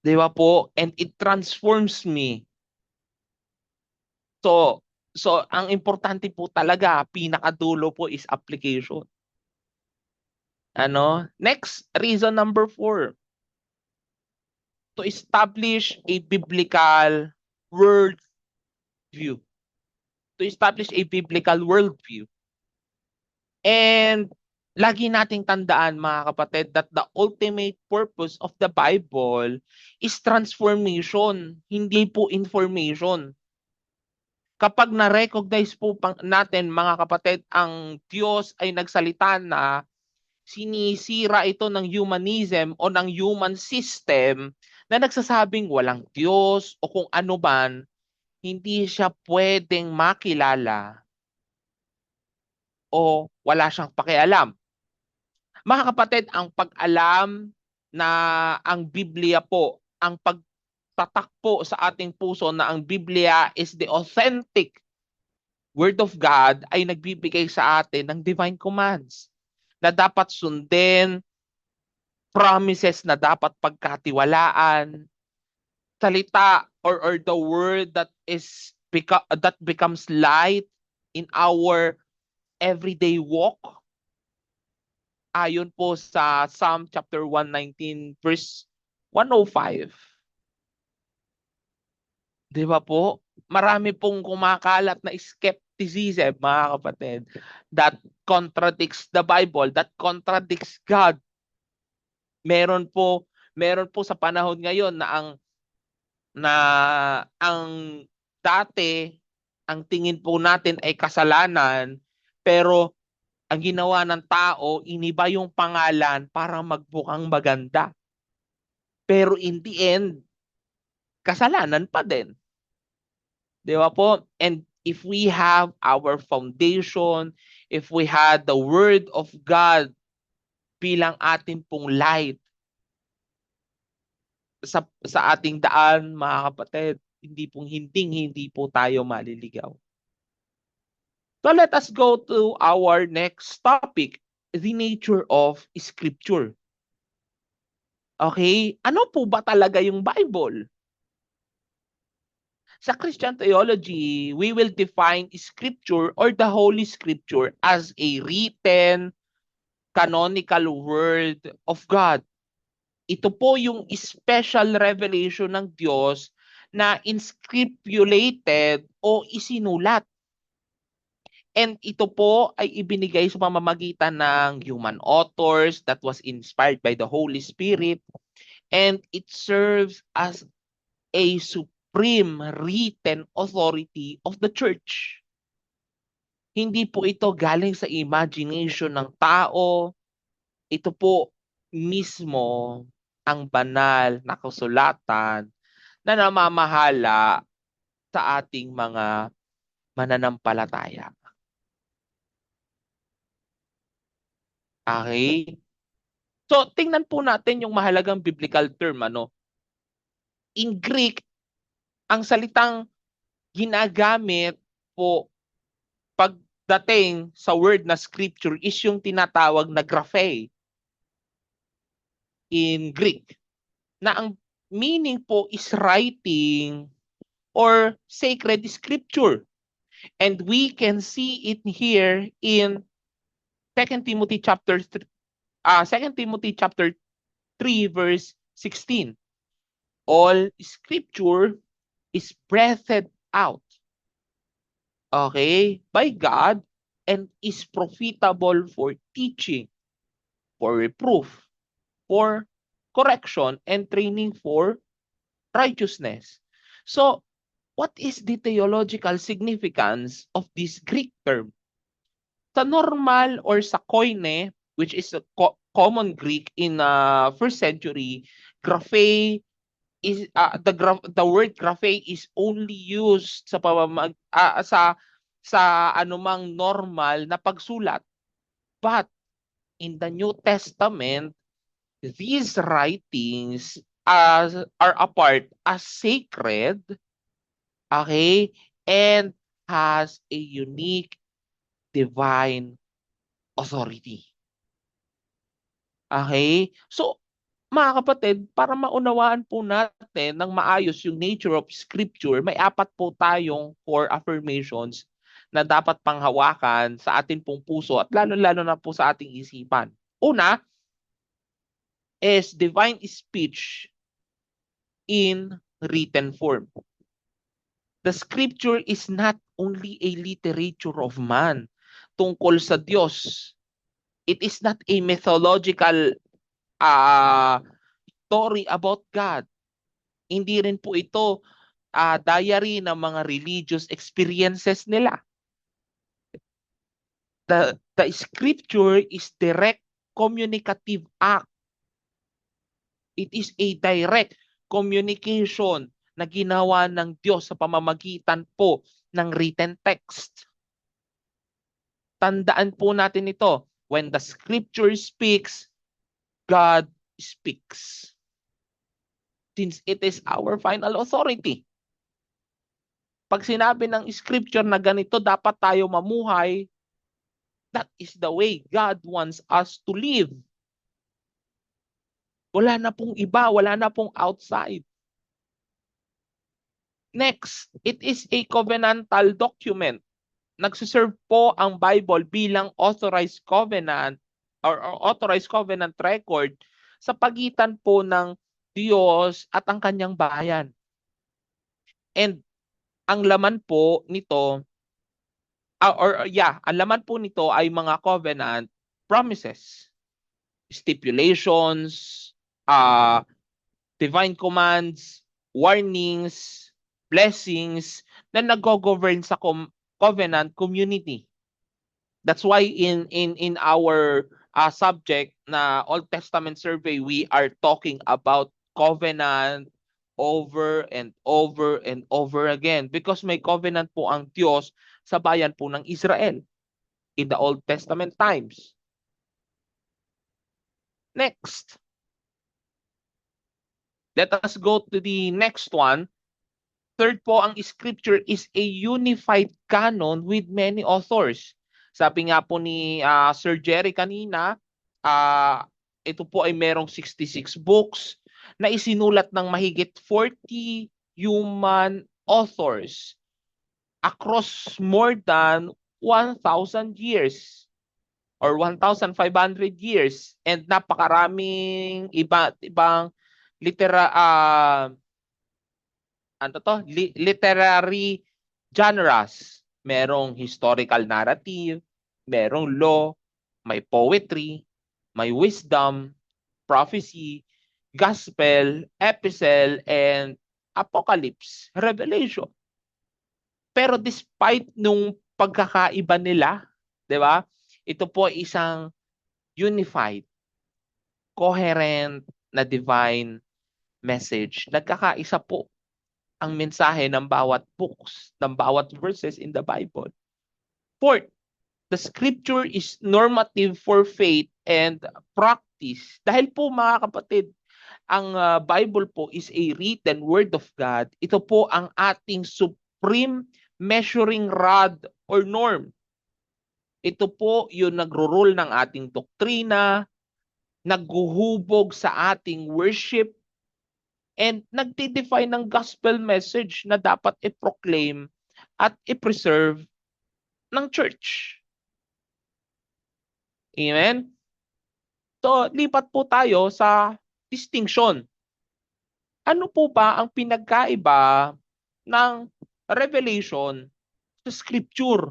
Di ba po? And it transforms me. So ang importante po talaga, pinakadulo po is application. Next, reason number 4. To establish a biblical worldview. To establish a biblical worldview. And lagi nating tandaan, mga kapatid, that the ultimate purpose of the Bible is transformation, hindi po information. Kapag na-recognize po natin, mga kapatid, ang Diyos ay nagsalita na, sinisira ito ng humanism o ng human system na nagsasabing walang Diyos o kung ano man, hindi siya pwedeng makilala o wala siyang pakialam. Mga kapatid, ang pag-alam na ang Biblia po, ang pagtatak po sa ating puso na ang Biblia is the authentic Word of God ay nagbibigay sa atin ng divine commands na dapat sundin, promises na dapat pagkatiwalaan, salita or the word that becomes light in our everyday walk. Ayon po sa Psalm chapter 119 verse 105. Di ba po? Marami pong kumakalat na skepticism, mga kapatid, that contradicts the Bible, that contradicts God. Meron po sa panahon ngayon na ang dati ang tingin po natin ay kasalanan, pero ang ginawa ng tao, iniba yung pangalan para magbukang maganda. Pero in the end, kasalanan pa din. Di ba po? And if we have our foundation, if we had the Word of God bilang ating pong light, sa ating daan, mga kapatid, hindi po tayo maliligaw. So let us go to our next topic, the nature of Scripture. Okay? Ano po ba talaga yung Bible? Sa Christian theology, we will define Scripture or the Holy Scripture as a written, canonical word of God. Ito po yung special revelation ng Diyos na inscripturated o isinulat. And ito po ay ibinigay sa pamamagitan ng human authors that was inspired by the Holy Spirit. And it serves as a supreme written authority of the church. Hindi po ito galing sa imagination ng tao. Ito po mismo ang banal na kasulatan na namamahala sa ating mga mananampalataya. Okay? So, tingnan po natin yung mahalagang biblical term. In Greek, ang salitang ginagamit po pagdating sa word na scripture is yung tinatawag na graphe in Greek. Na ang meaning po is writing or sacred scripture. And we can see it here in 2 Timothy chapter 3 verse 16. All scripture is breathed out, okay, by God and is profitable for teaching, for reproof, for correction, and training for righteousness. So, what is the theological significance of this Greek term? Sa normal or sa koine, which is a common Greek in first century, graphe is the word graphe is only used sa sa anumang normal na pagsulat. But in the New Testament, these writings are apart as sacred, okay, and has a unique divine authority. Okay? So, mga kapatid, para maunawaan po natin ng maayos yung nature of Scripture, may 4 po tayong core affirmations na dapat panghawakan sa ating pong puso at lalo-lalo na po sa ating isipan. Una is divine speech in written form. The Scripture is not only a literature of man tungkol sa Diyos. It is not a mythological story about God. Hindi rin po ito diary ng mga religious experiences nila. The Scripture is direct communicative act. It is a direct communication na ginawa ng Diyos sa pamamagitan po ng written text. Tandaan po natin ito. When the Scripture speaks, God speaks. Since it is our final authority. Pag sinabi ng Scripture na ganito dapat tayo mamuhay, that is the way God wants us to live. Wala na pong iba, wala na pong outside. Next, it is a covenantal document. Nagsiserve po ang Bible bilang authorized covenant or authorized covenant record sa pagitan po ng Diyos at ang kanyang bayan. And ang laman po nito ang laman po nito ay mga covenant promises, stipulations, divine commands, warnings, blessings na nag-govern sa covenant community. That's why in our subject na Old Testament survey, we are talking about covenant over and over and over again because may covenant po ang Diyos sa bayan po ng Israel in the Old Testament times. Next. Let us go to the next one. Third po, ang scripture is a unified canon with many authors. Sabi nga po ni Sir Jerry kanina, ito po ay merong 66 books na isinulat ng mahigit 40 human authors across more than 1,000 years or 1,500 years, and napakaraming ibang literary genres. Merong historical narrative, merong law, may poetry, may wisdom, prophecy, gospel, epistle, and apocalypse, revelation. Pero despite nung pagkakaiba nila, 'di ba? Ito po ay isang unified, coherent na divine message. Nagkakaisa po ang mensahe ng bawat books, ng bawat verses in the Bible. Fourth, the scripture is normative for faith and practice. Dahil po mga kapatid, ang Bible po is a written word of God. Ito po ang ating supreme measuring rod or norm. Ito po yung nagro-rule ng ating doktrina, naghuhubog sa ating worship, and nagde-define ng gospel message na dapat i-proclaim at i-preserve ng church. Amen? So, lipat po tayo sa distinction. Ano po ba ang pinagkaiba ng revelation sa scripture?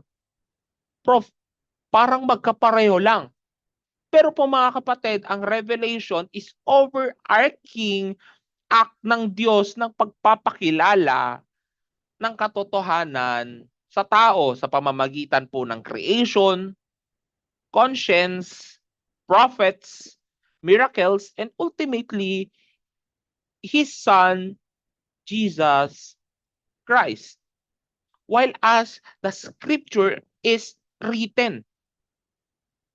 Prof, parang magkapareho lang. Pero po mga kapatid, ang revelation is overarching act ng Diyos ng pagpapakilala ng katotohanan sa tao sa pamamagitan po ng creation, conscience, prophets, miracles, and ultimately, His Son, Jesus Christ. While as the scripture is written,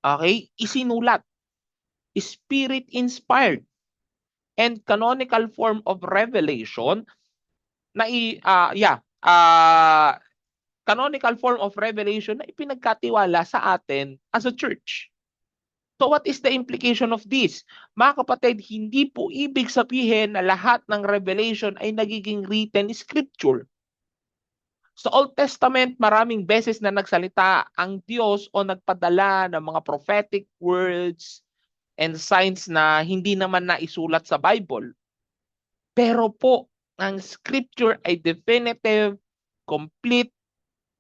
okay, isinulat, spirit-inspired, and canonical form of revelation na canonical form of revelation na ipinagkatiwala sa atin as a church. So what is the implication of this? Mga kapatid, hindi po ibig sabihin na lahat ng revelation ay nagiging written scripture. Sa Old Testament, maraming beses na nagsalita ang Diyos o nagpadala ng mga prophetic words and signs na hindi naman naisulat sa Bible. Pero po, ang scripture ay definitive, complete,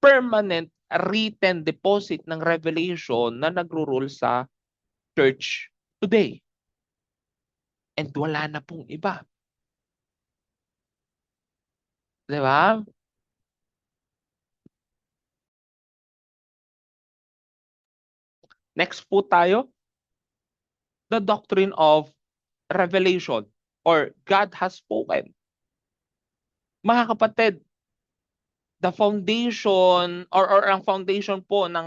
permanent, written deposit ng revelation na nagro-rule sa church today. And wala na pong iba. Diba? Next po tayo. The doctrine of revelation or God has spoken. Mga kapatid, the foundation or ang foundation po ng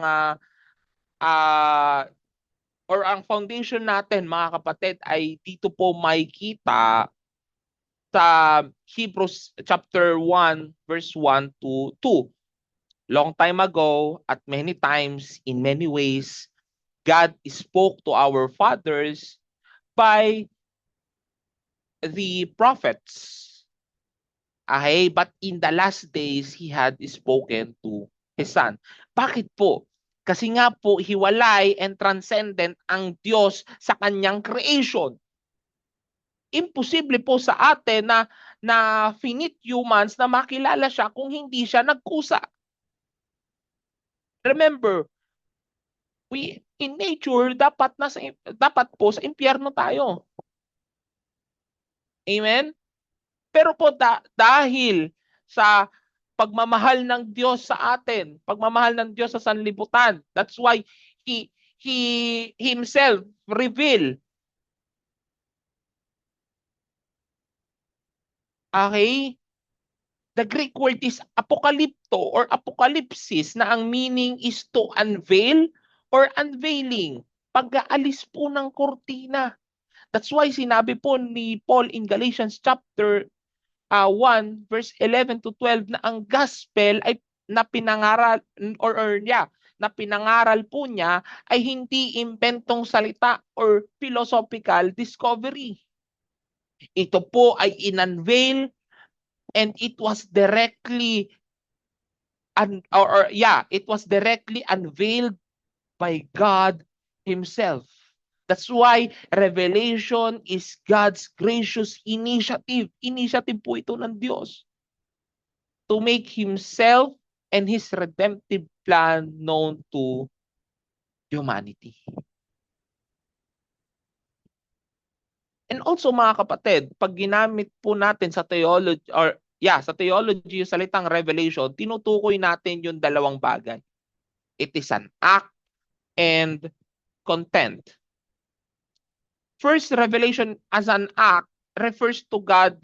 or ang foundation natin mga kapatid ay dito po makikita sa Hebrews chapter 1 verse 1 to 2. Long time ago, at many times, in many ways, God spoke to our fathers by the prophets. Okay, but in the last days, He had spoken to His Son. Bakit po? Kasi nga po, hiwalay and transcendent ang Diyos sa kanyang creation. Imposible po sa atin na finite humans na makilala siya kung hindi siya nagkusa. Remember, we in nature dapat po sa impyerno tayo. Amen? Pero po dahil sa pagmamahal ng Diyos sa atin, pagmamahal ng Diyos sa sanlibutan, that's why He Himself revealed. Okay? The Greek word is apokalypto or apocalypsis na ang meaning is to unveil or unveiling. Pag-aalis po ng kortina. That's why sinabi po ni Paul in Galatians chapter 1 verse 11 to 12 na ang gospel ay na pinangaral na pinangaral po niya ay hindi inventong salita or philosophical discovery. Ito po ay in-unveil and it was directly it was directly unveiled by God himself. That's why revelation is God's gracious initiative. Initiative po ito ng Diyos to make himself and his redemptive plan known to humanity. And also mga kapatid, pag ginamit po natin sa theology sa theology yung salitang revelation, tinutukoy natin yung dalawang bagay. It is an act and content. First, revelation as an act refers to God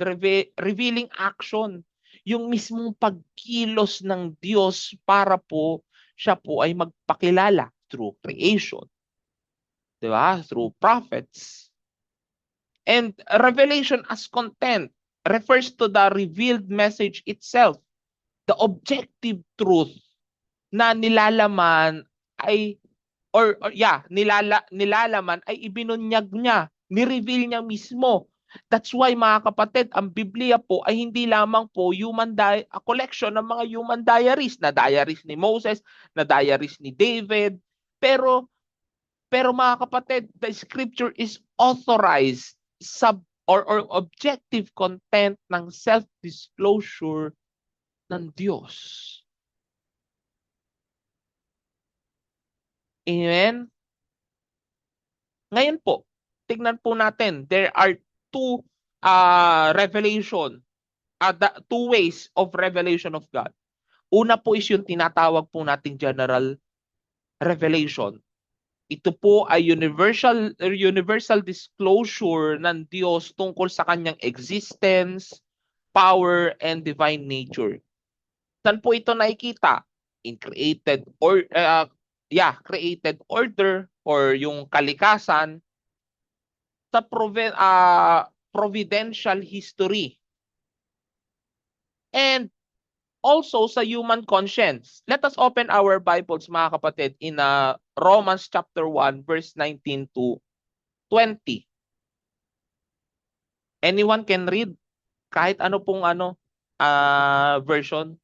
revealing action. Yung mismong pagkilos ng Diyos para po siya po ay magpakilala through creation. Diba? Through prophets. And revelation as content refers to the revealed message itself. The objective truth na nilalaman ay nilalaman ay ibinunyag niya, ni-reveal niya mismo. That's why mga kapatid, ang Biblia po ay hindi lamang po a collection ng mga human diaries, na diaries ni Moses, na diaries ni David, pero mga kapatid, the scripture is authorized or objective content ng self-disclosure ng Diyos. Amen? Ngayon po, tignan po natin, there are two two ways of revelation of God. Una po is yung tinatawag po nating general revelation. Ito po ay universal disclosure ng Diyos tungkol sa kanyang existence, power, and divine nature. Saan po ito nakikita? In created order or yung kalikasan, sa providential history, and also sa human conscience. Let us open our Bibles mga kapatid in Romans chapter 1 verse 19 to 20. Anyone can read kahit ano pong version.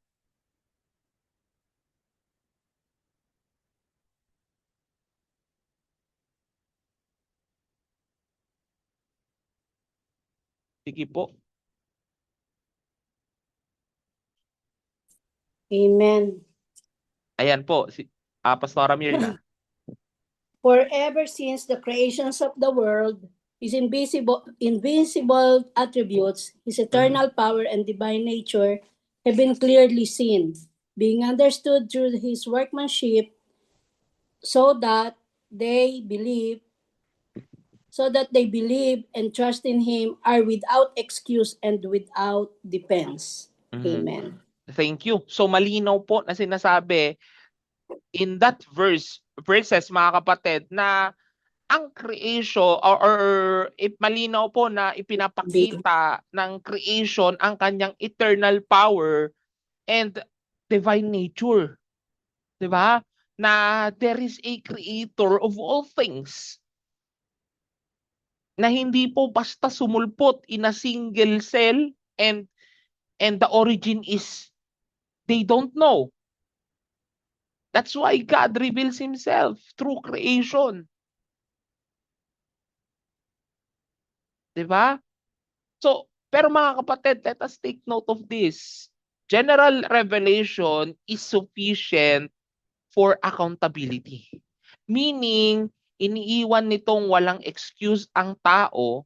Sige po. Amen. Ayan po, Pastora Mirna. For ever since the creations of the world, his invincible attributes, his eternal power and divine nature have been clearly seen, being understood through his workmanship, so that they believe and trust in him are without excuse and without defense. Amen. Thank you. So malinaw po na sinasabi in that verses mga kapatid na ang creation or malinaw po na ipinapakita ng creation ang kanyang eternal power and divine nature. 'Di ba? Na there is a creator of all things. Na hindi po basta sumulpot in a single cell and the origin is they don't know. That's why God reveals himself through creation. Diba? So, pero mga kapatid, let us take note of this. General revelation is sufficient for accountability. Meaning, iniiwan nitong walang excuse ang tao,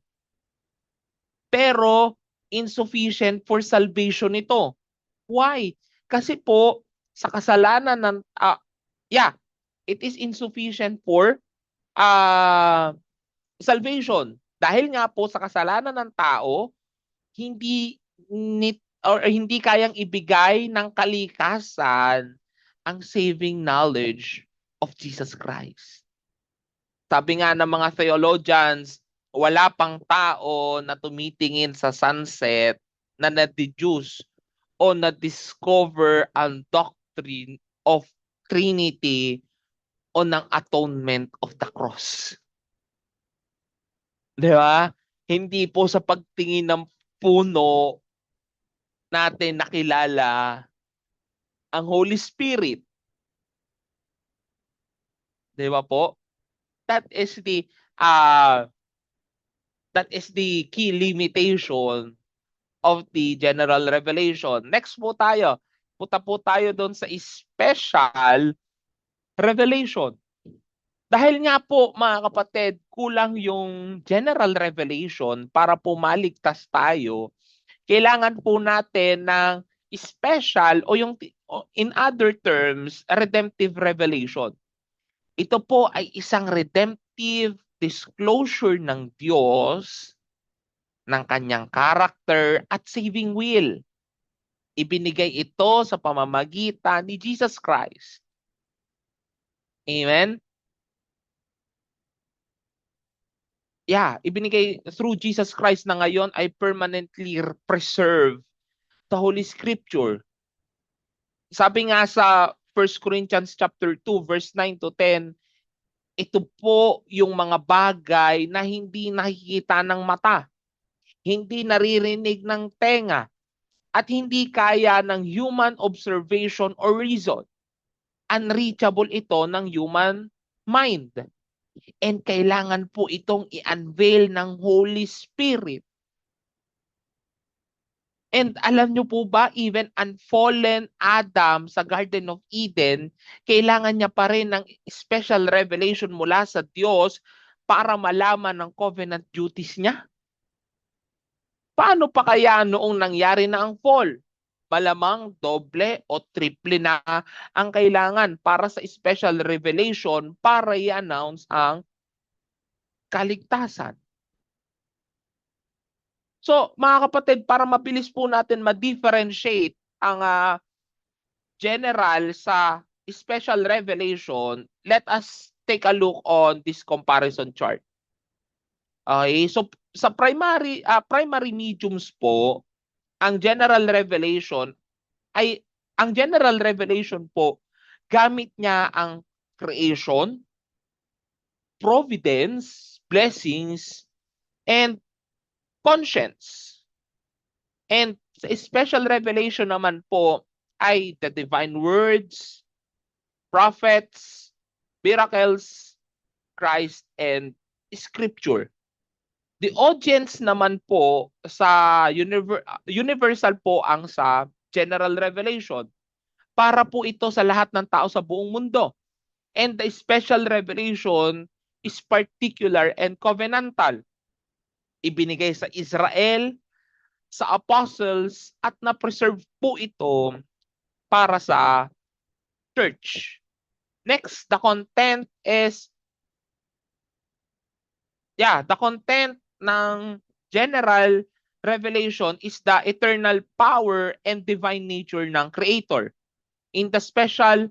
pero insufficient for salvation ito. Why? Kasi po, sa kasalanan ng it is insufficient for salvation. Dahil nga po sa kasalanan ng tao, hindi kayang ibigay ng kalikasan ang saving knowledge of Jesus Christ. Sabi nga ng mga theologians, wala pang tao na tumitingin sa sunset na na-deduce o na-discover ang doctrine of Trinity o ng atonement of the cross. Di ba? Hindi po sa pagtingin ng puno natin nakilala ang Holy Spirit. Di ba po? That is the key limitation of the general revelation. Next po tayo. Punta po tayo doon sa special revelation. Dahil nga po mga kapatid, kulang yung general revelation para po maligtas tayo. Kailangan po natin ng special o yung in other terms, redemptive revelation. Ito po ay isang redemptive disclosure ng Diyos ng kanyang character at saving will. Ibinigay ito sa pamamagitan ni Jesus Christ. Amen? Yeah, ibinigay through Jesus Christ na ngayon ay permanently preserved the Holy Scripture. Sabi nga sa 1 Corinthians chapter 2 verse 9 to 10, ito po yung mga bagay na hindi nakikita ng mata, hindi naririnig ng tenga, at hindi kaya ng human observation or reason. Unreachable ito ng human mind. And kailangan po itong i-unveil ng Holy Spirit. And alam nyo po ba, even unfallen Adam sa Garden of Eden, kailangan niya pa rin ng special revelation mula sa Diyos para malaman ng covenant duties niya. Paano pa kaya noong nangyari na ang fall? Malamang doble o triple na ang kailangan para sa special revelation para i-announce ang kaligtasan. So, mga kapatid, para mabilis po natin ma-differentiate ang general sa special revelation, let us take a look on this comparison chart. Okay, so sa primary mediums po, ang general revelation po, gamit niya ang creation, providence, blessings, and conscience. And sa special revelation naman po ay the divine words, prophets, miracles, Christ, and scripture. The audience naman po sa universal po ang sa general revelation. Para po ito sa lahat ng tao sa buong mundo. And the special revelation is particular and covenantal. Ibinigay sa Israel, sa apostles, at na-preserve po ito para sa church. Next, the content ng general revelation is the eternal power and divine nature ng Creator. In the special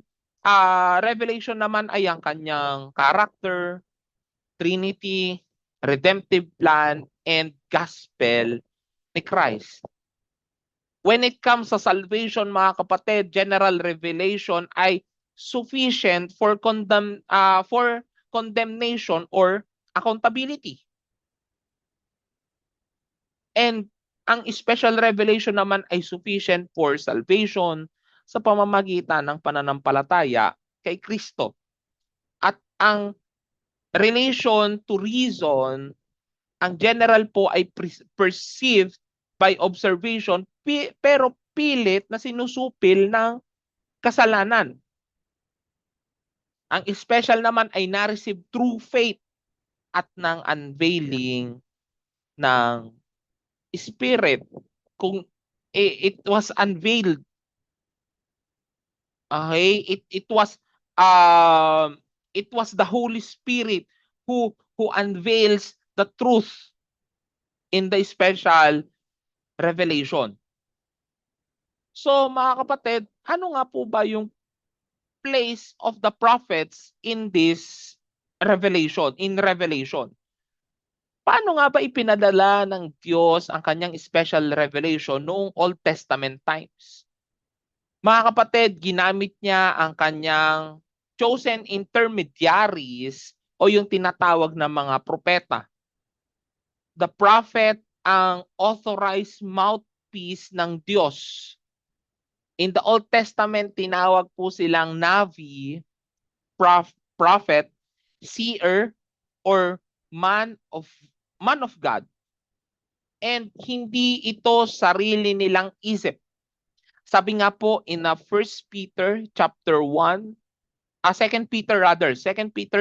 revelation naman ay ang kanyang character, Trinity, redemptive plan, and gospel ni Christ. When it comes sa salvation, mga kapatid, general revelation ay sufficient for condemnation or accountability. And ang special revelation naman ay sufficient for salvation sa pamamagitan ng pananampalataya kay Kristo. At ang relation to reason, ang general po ay perceived by observation pero pilit na sinusupil ng kasalanan. Ang special naman ay na-receive through faith at ng unveiling ng Spirit. Kung it was unveiled, okay, it was the Holy Spirit who unveils the truth in the special revelation. So mga kapatid, ano nga po ba yung place of the prophets in this revelation, Paano nga ba ipinadala ng Diyos ang kanyang special revelation noong Old Testament times? Mga kapatid, ginamit niya ang kanyang chosen intermediaries o yung tinatawag na mga propeta. The prophet ang authorized mouthpiece ng Diyos. In the Old Testament, tinawag po silang Navi, prophet, seer, or man of God. And hindi ito sarili nilang isip. Sabi nga po in 1 Peter chapter 1, 2 Peter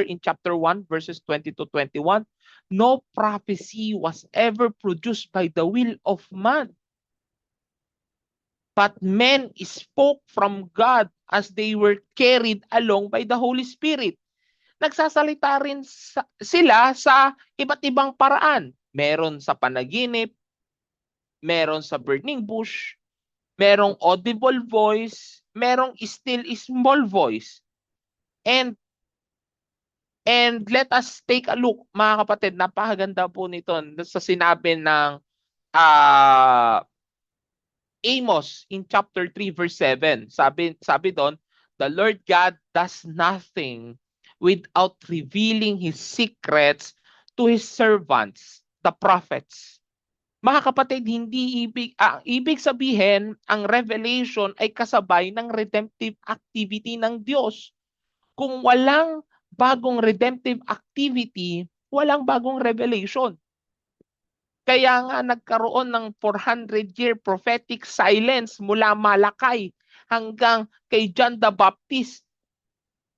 in chapter 1 verses 20 to 21, no prophecy was ever produced by the will of man, but men spoke from God as they were carried along by the Holy Spirit. Nagsasalita rin sila sa iba't ibang paraan. Meron sa panaginip, meron sa burning bush, merong audible voice, merong still small voice. And let us take a look, mga kapatid, napakaganda po nito sa sinabi ng Amos in chapter 3 verse 7. Sabi doon, the Lord God does nothing without revealing His secrets to His servants, the prophets. Mga kapatid, hindi ibig sabihin, ang revelation ay kasabay ng redemptive activity ng Diyos. Kung walang bagong redemptive activity, walang bagong revelation. Kaya nga nagkaroon ng 400-year prophetic silence mula Malakay hanggang kay John the Baptist.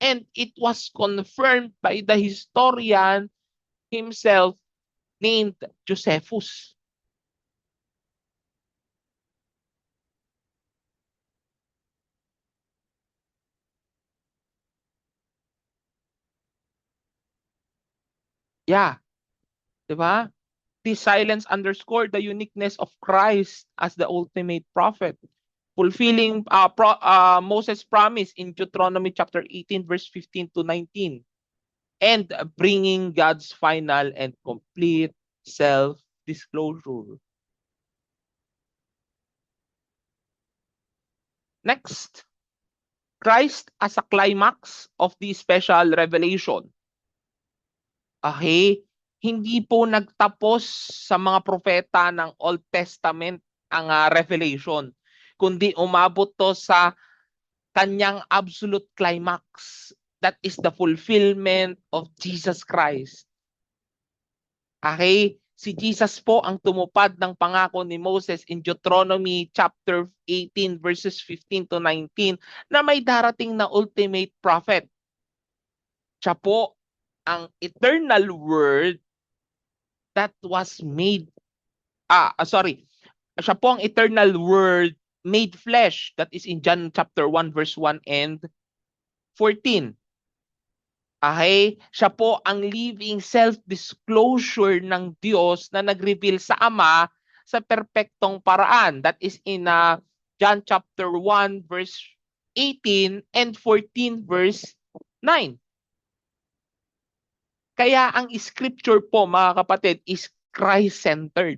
And it was confirmed by the historian himself named Josephus. Yeah. Diba? This silence underscored the uniqueness of Christ as the ultimate prophet, fulfilling Moses' promise in Deuteronomy chapter 18, verse 15 to 19, and bringing God's final and complete self-disclosure. Next, Christ as a climax of the special revelation. Okay, hindi po nagtapos sa mga propeta ng Old Testament ang revelation, kundi umabot to sa kanyang absolute climax. That is the fulfillment of Jesus Christ. Okay, si Jesus po ang tumupad ng pangako ni Moses in Deuteronomy chapter 18 verses 15 to 19 na may darating na ultimate prophet. Siya po ang eternal word that was made, siya po ang eternal word made flesh, that is in John chapter 1 verse 1 and 14. Okay? Siya po ang living self-disclosure ng Diyos na nag-reveal sa Ama sa perpektong paraan. That is in John chapter 1 verse 18 and 14 verse 9. Kaya ang scripture po, mga kapatid, is Christ-centered.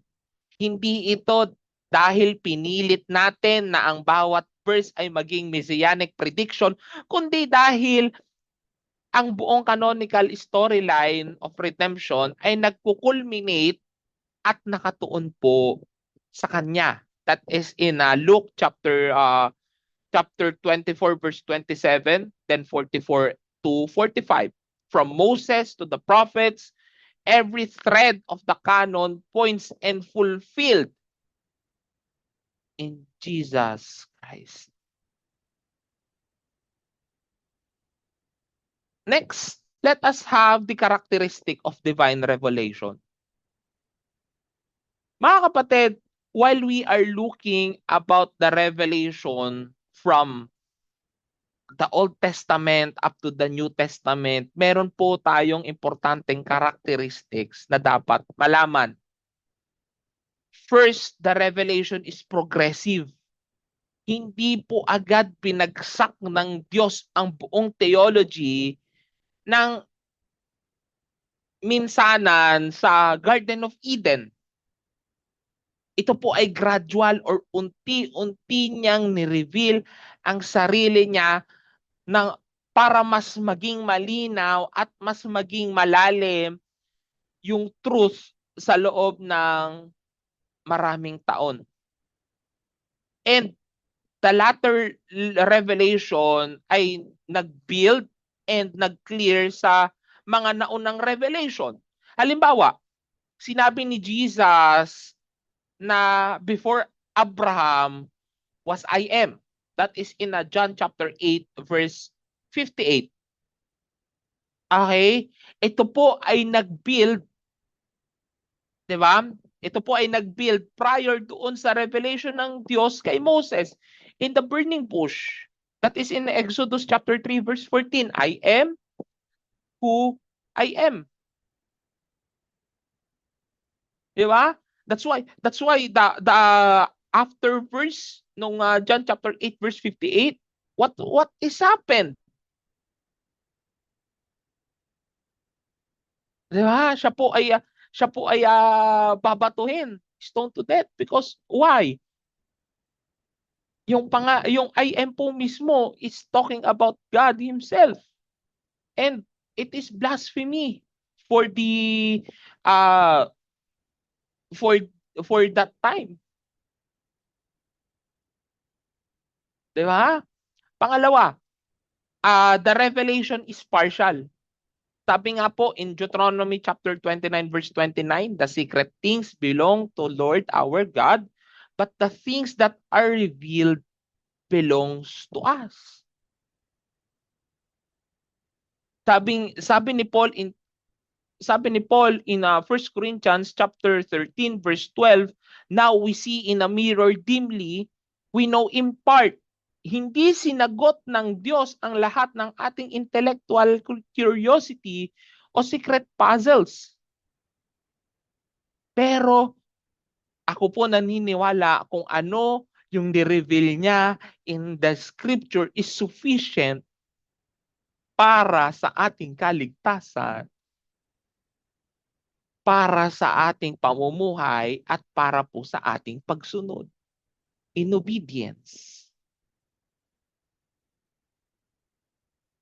Hindi ito dahil pinilit natin na ang bawat verse ay maging messianic prediction, kundi dahil ang buong canonical storyline of redemption ay nagkukulminate at nakatuon po sa Kanya. That is in Luke chapter 24 verse 27, then 44 to 45. From Moses to the prophets, every thread of the canon points and fulfilled in Jesus Christ. Next, let us have the characteristic of divine revelation. Mga kapatid, while we are looking about the revelation from the Old Testament up to the New Testament, meron po tayong importanteng characteristics na dapat malaman. First, the revelation is progressive. Hindi po agad pinagsak ng Diyos ang buong theology ng minsanan sa Garden of Eden. Ito po ay gradual or unti-unti niyang ni-reveal ang sarili niya ng para mas maging malinaw at mas maging malalim yung truth sa loob ng maraming taon. And the latter revelation ay nag-build and nag-clear sa mga naunang revelation. Halimbawa, sinabi ni Jesus na before Abraham was I am. That is in John chapter 8 verse 58. Okay? Ito po ay nag-build, 'di ba? Ito po ay nag-build prior doon sa revelation ng Diyos kay Moses in the burning bush. That is in Exodus chapter 3 verse 14. I am who I am. 'Di ba? That's why the after verse nung John chapter 8 verse 58, what is happened? 'Di ba? Siya po ay babatuhin, stone to death because why? Yung I am po mismo is talking about God himself. And it is blasphemy for the uh for that time. 'Di ba? Pangalawa, the revelation is partial. Sabi nga po in Deuteronomy chapter 29 verse 29, the secret things belong to Lord our God, but the things that are revealed belongs to us. Sabi ni Paul in 1 Corinthians chapter 13 verse 12, now we see in a mirror dimly, we know in part. Hindi sinagot ng Diyos ang lahat ng ating intellectual curiosity o secret puzzles. Pero ako po naniniwala kung ano yung ni-reveal niya in the scripture is sufficient para sa ating kaligtasan, para sa ating pamumuhay, at para po sa ating pagsunod in obedience.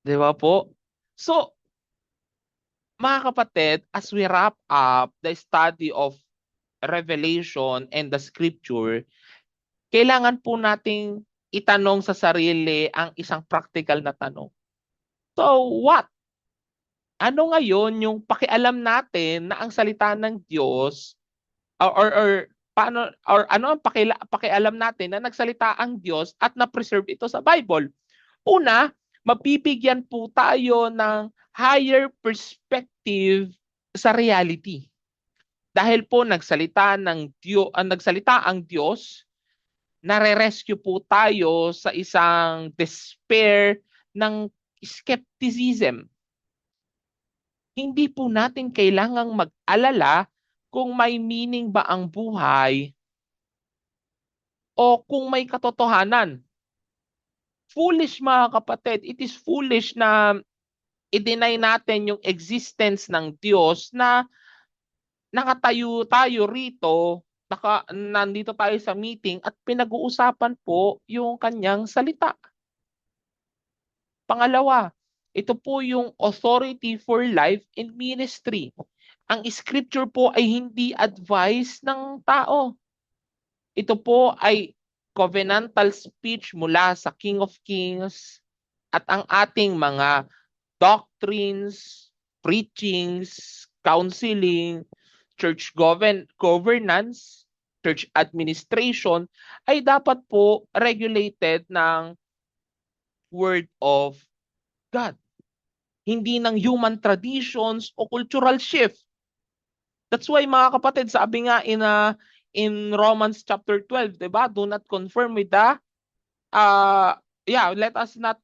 'Di ba po? So, mga kapatid, as we wrap up the study of Revelation and the Scripture, kailangan po nating itanong sa sarili ang isang practical na tanong. So, what? Ano ngayon yung pakialam natin na ang salita ng Diyos or paano or ano ang pakialam natin na nagsalita ang Diyos at na-preserve ito sa Bible? Una, mabibigyan po tayo ng higher perspective sa reality. Dahil po nagsalita ang Diyos, nare-rescue po tayo sa isang despair ng skepticism. Hindi po natin kailangang mag-alala kung may meaning ba ang buhay o kung may katotohanan. Foolish mga kapatid, it is foolish na i-deny natin yung existence ng Diyos na nakatayo tayo rito, nandito tayo sa meeting at pinag-uusapan po yung kanyang salita. Pangalawa, ito po yung authority for life and ministry. Ang scripture po ay hindi advice ng tao. Ito po ay covenantal speech mula sa King of Kings at ang ating mga doctrines, preachings, counseling, church governance, church administration ay dapat po regulated ng Word of God. Hindi ng human traditions o cultural shift. That's why mga kapatid, sabi nga in Romans chapter 12, 'di ba? Do not conform with the let us not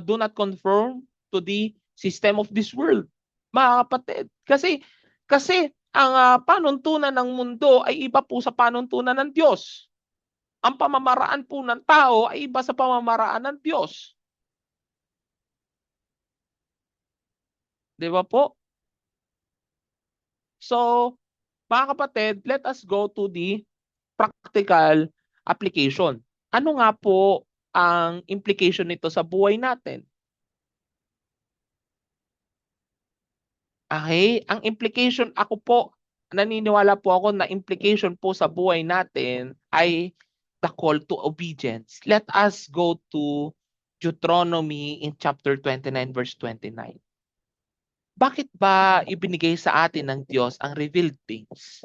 do not conform to the system of this world. Mga kapatid, kasi ang panuntunan ng mundo ay iba po sa panuntunan ng Diyos. Ang pamamaraan po ng tao ay iba sa pamamaraan ng Diyos. 'Di ba po? So, mga kapatid, let us go to the practical application. Ano nga po ang implication nito sa buhay natin? Okay? Ang implication, naniniwala po ako na implication po sa buhay natin ay the call to obedience. Let us go to Deuteronomy in chapter 29 verse 29. Bakit ba ibinigay sa atin ng Diyos ang revealed things?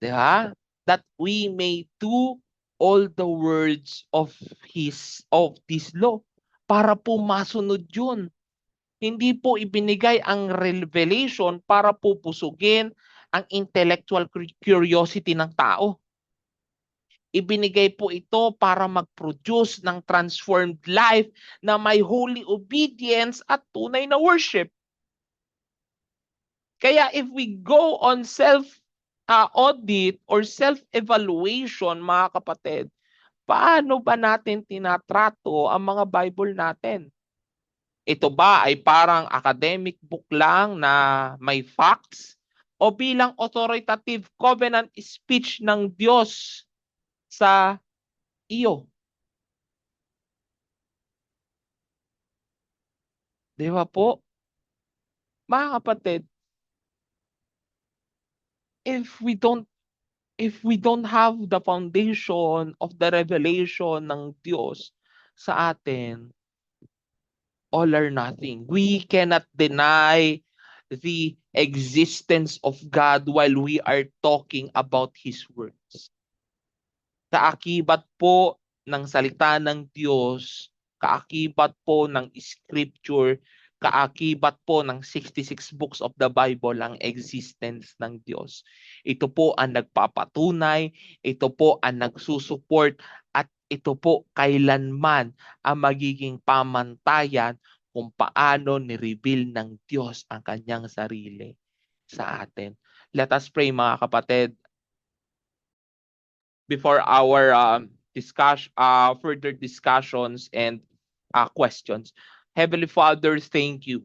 Diba? That we may do all the words of this law. Para po masunod yun. Hindi po ibinigay ang revelation para po pusugin ang intellectual curiosity ng tao. Ibinigay po ito para mag-produce ng transformed life na may holy obedience at tunay na worship. Kaya if we go on self-audit or self-evaluation, mga kapatid, paano ba natin tinatrato ang mga Bible natin? Ito ba ay parang academic book lang na may facts? O bilang authoritative covenant speech ng Diyos sa iyo? Di ba po? Mga kapatid, if we don't have the foundation of the revelation ng Diyos sa atin, all or nothing. We cannot deny the existence of God while we are talking about His words. Kaakibat po ng salita ng Diyos, kaakibat po ng scripture, kaakibat po ng 66 books of the Bible ang existence ng Diyos. Ito po ang nagpapatunay, ito po ang nagsusupport, at ito po kailanman ang magiging pamantayan kung paano ni-reveal ng Diyos ang kanyang sarili sa atin. Let us pray, mga kapatid, before our further discussions and questions. Heavenly Father, thank you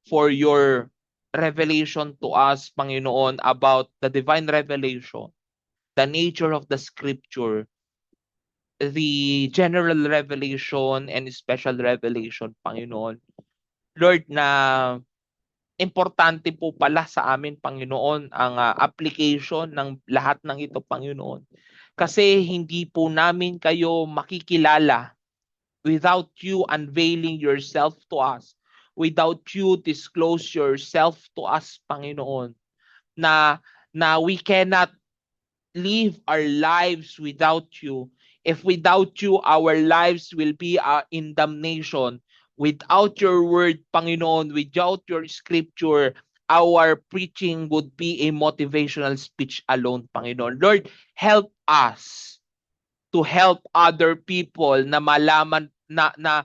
for your revelation to us, Panginoon, about the divine revelation, the nature of the scripture, the general revelation and special revelation, Panginoon. Lord, na importante po pala sa amin, Panginoon, ang application ng lahat ng ito, Panginoon. Kasi hindi po namin kayo makikilala without you unveiling yourself to us, without you disclose yourself to us, Panginoon, na we cannot live our lives without you. If without you, our lives will be in damnation. Without your word, Panginoon, without your scripture, our preaching would be a motivational speech alone, Panginoon. Lord, help us to help other people na malaman na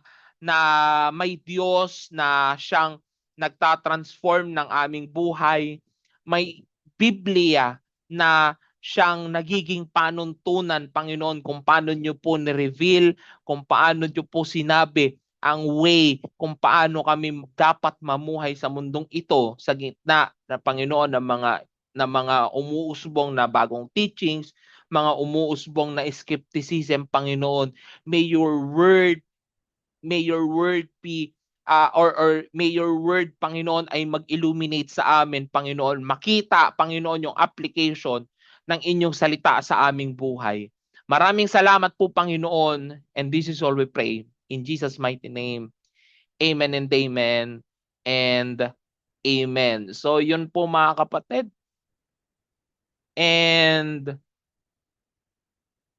may Diyos na siyang nagtatransform ng aming buhay. May Biblia na siyang nagiging panuntunan, Panginoon, kung paano nyo po ni-reveal, kung paano nyo po sinabi ang way, kung paano kami dapat mamuhay sa mundong ito sa gitna na, Panginoon, ng mga umuusbong na bagong teachings, mga umuusbong na skepticism, Panginoon. May your word be or may your word, Panginoon, ay mag-illuminate sa amin, Panginoon. Makita, Panginoon, yung application ng inyong salita sa aming buhay. Maraming salamat po, Panginoon, and this is all we pray. In Jesus' mighty name, amen and amen and amen. So yun po, mga kapatid. And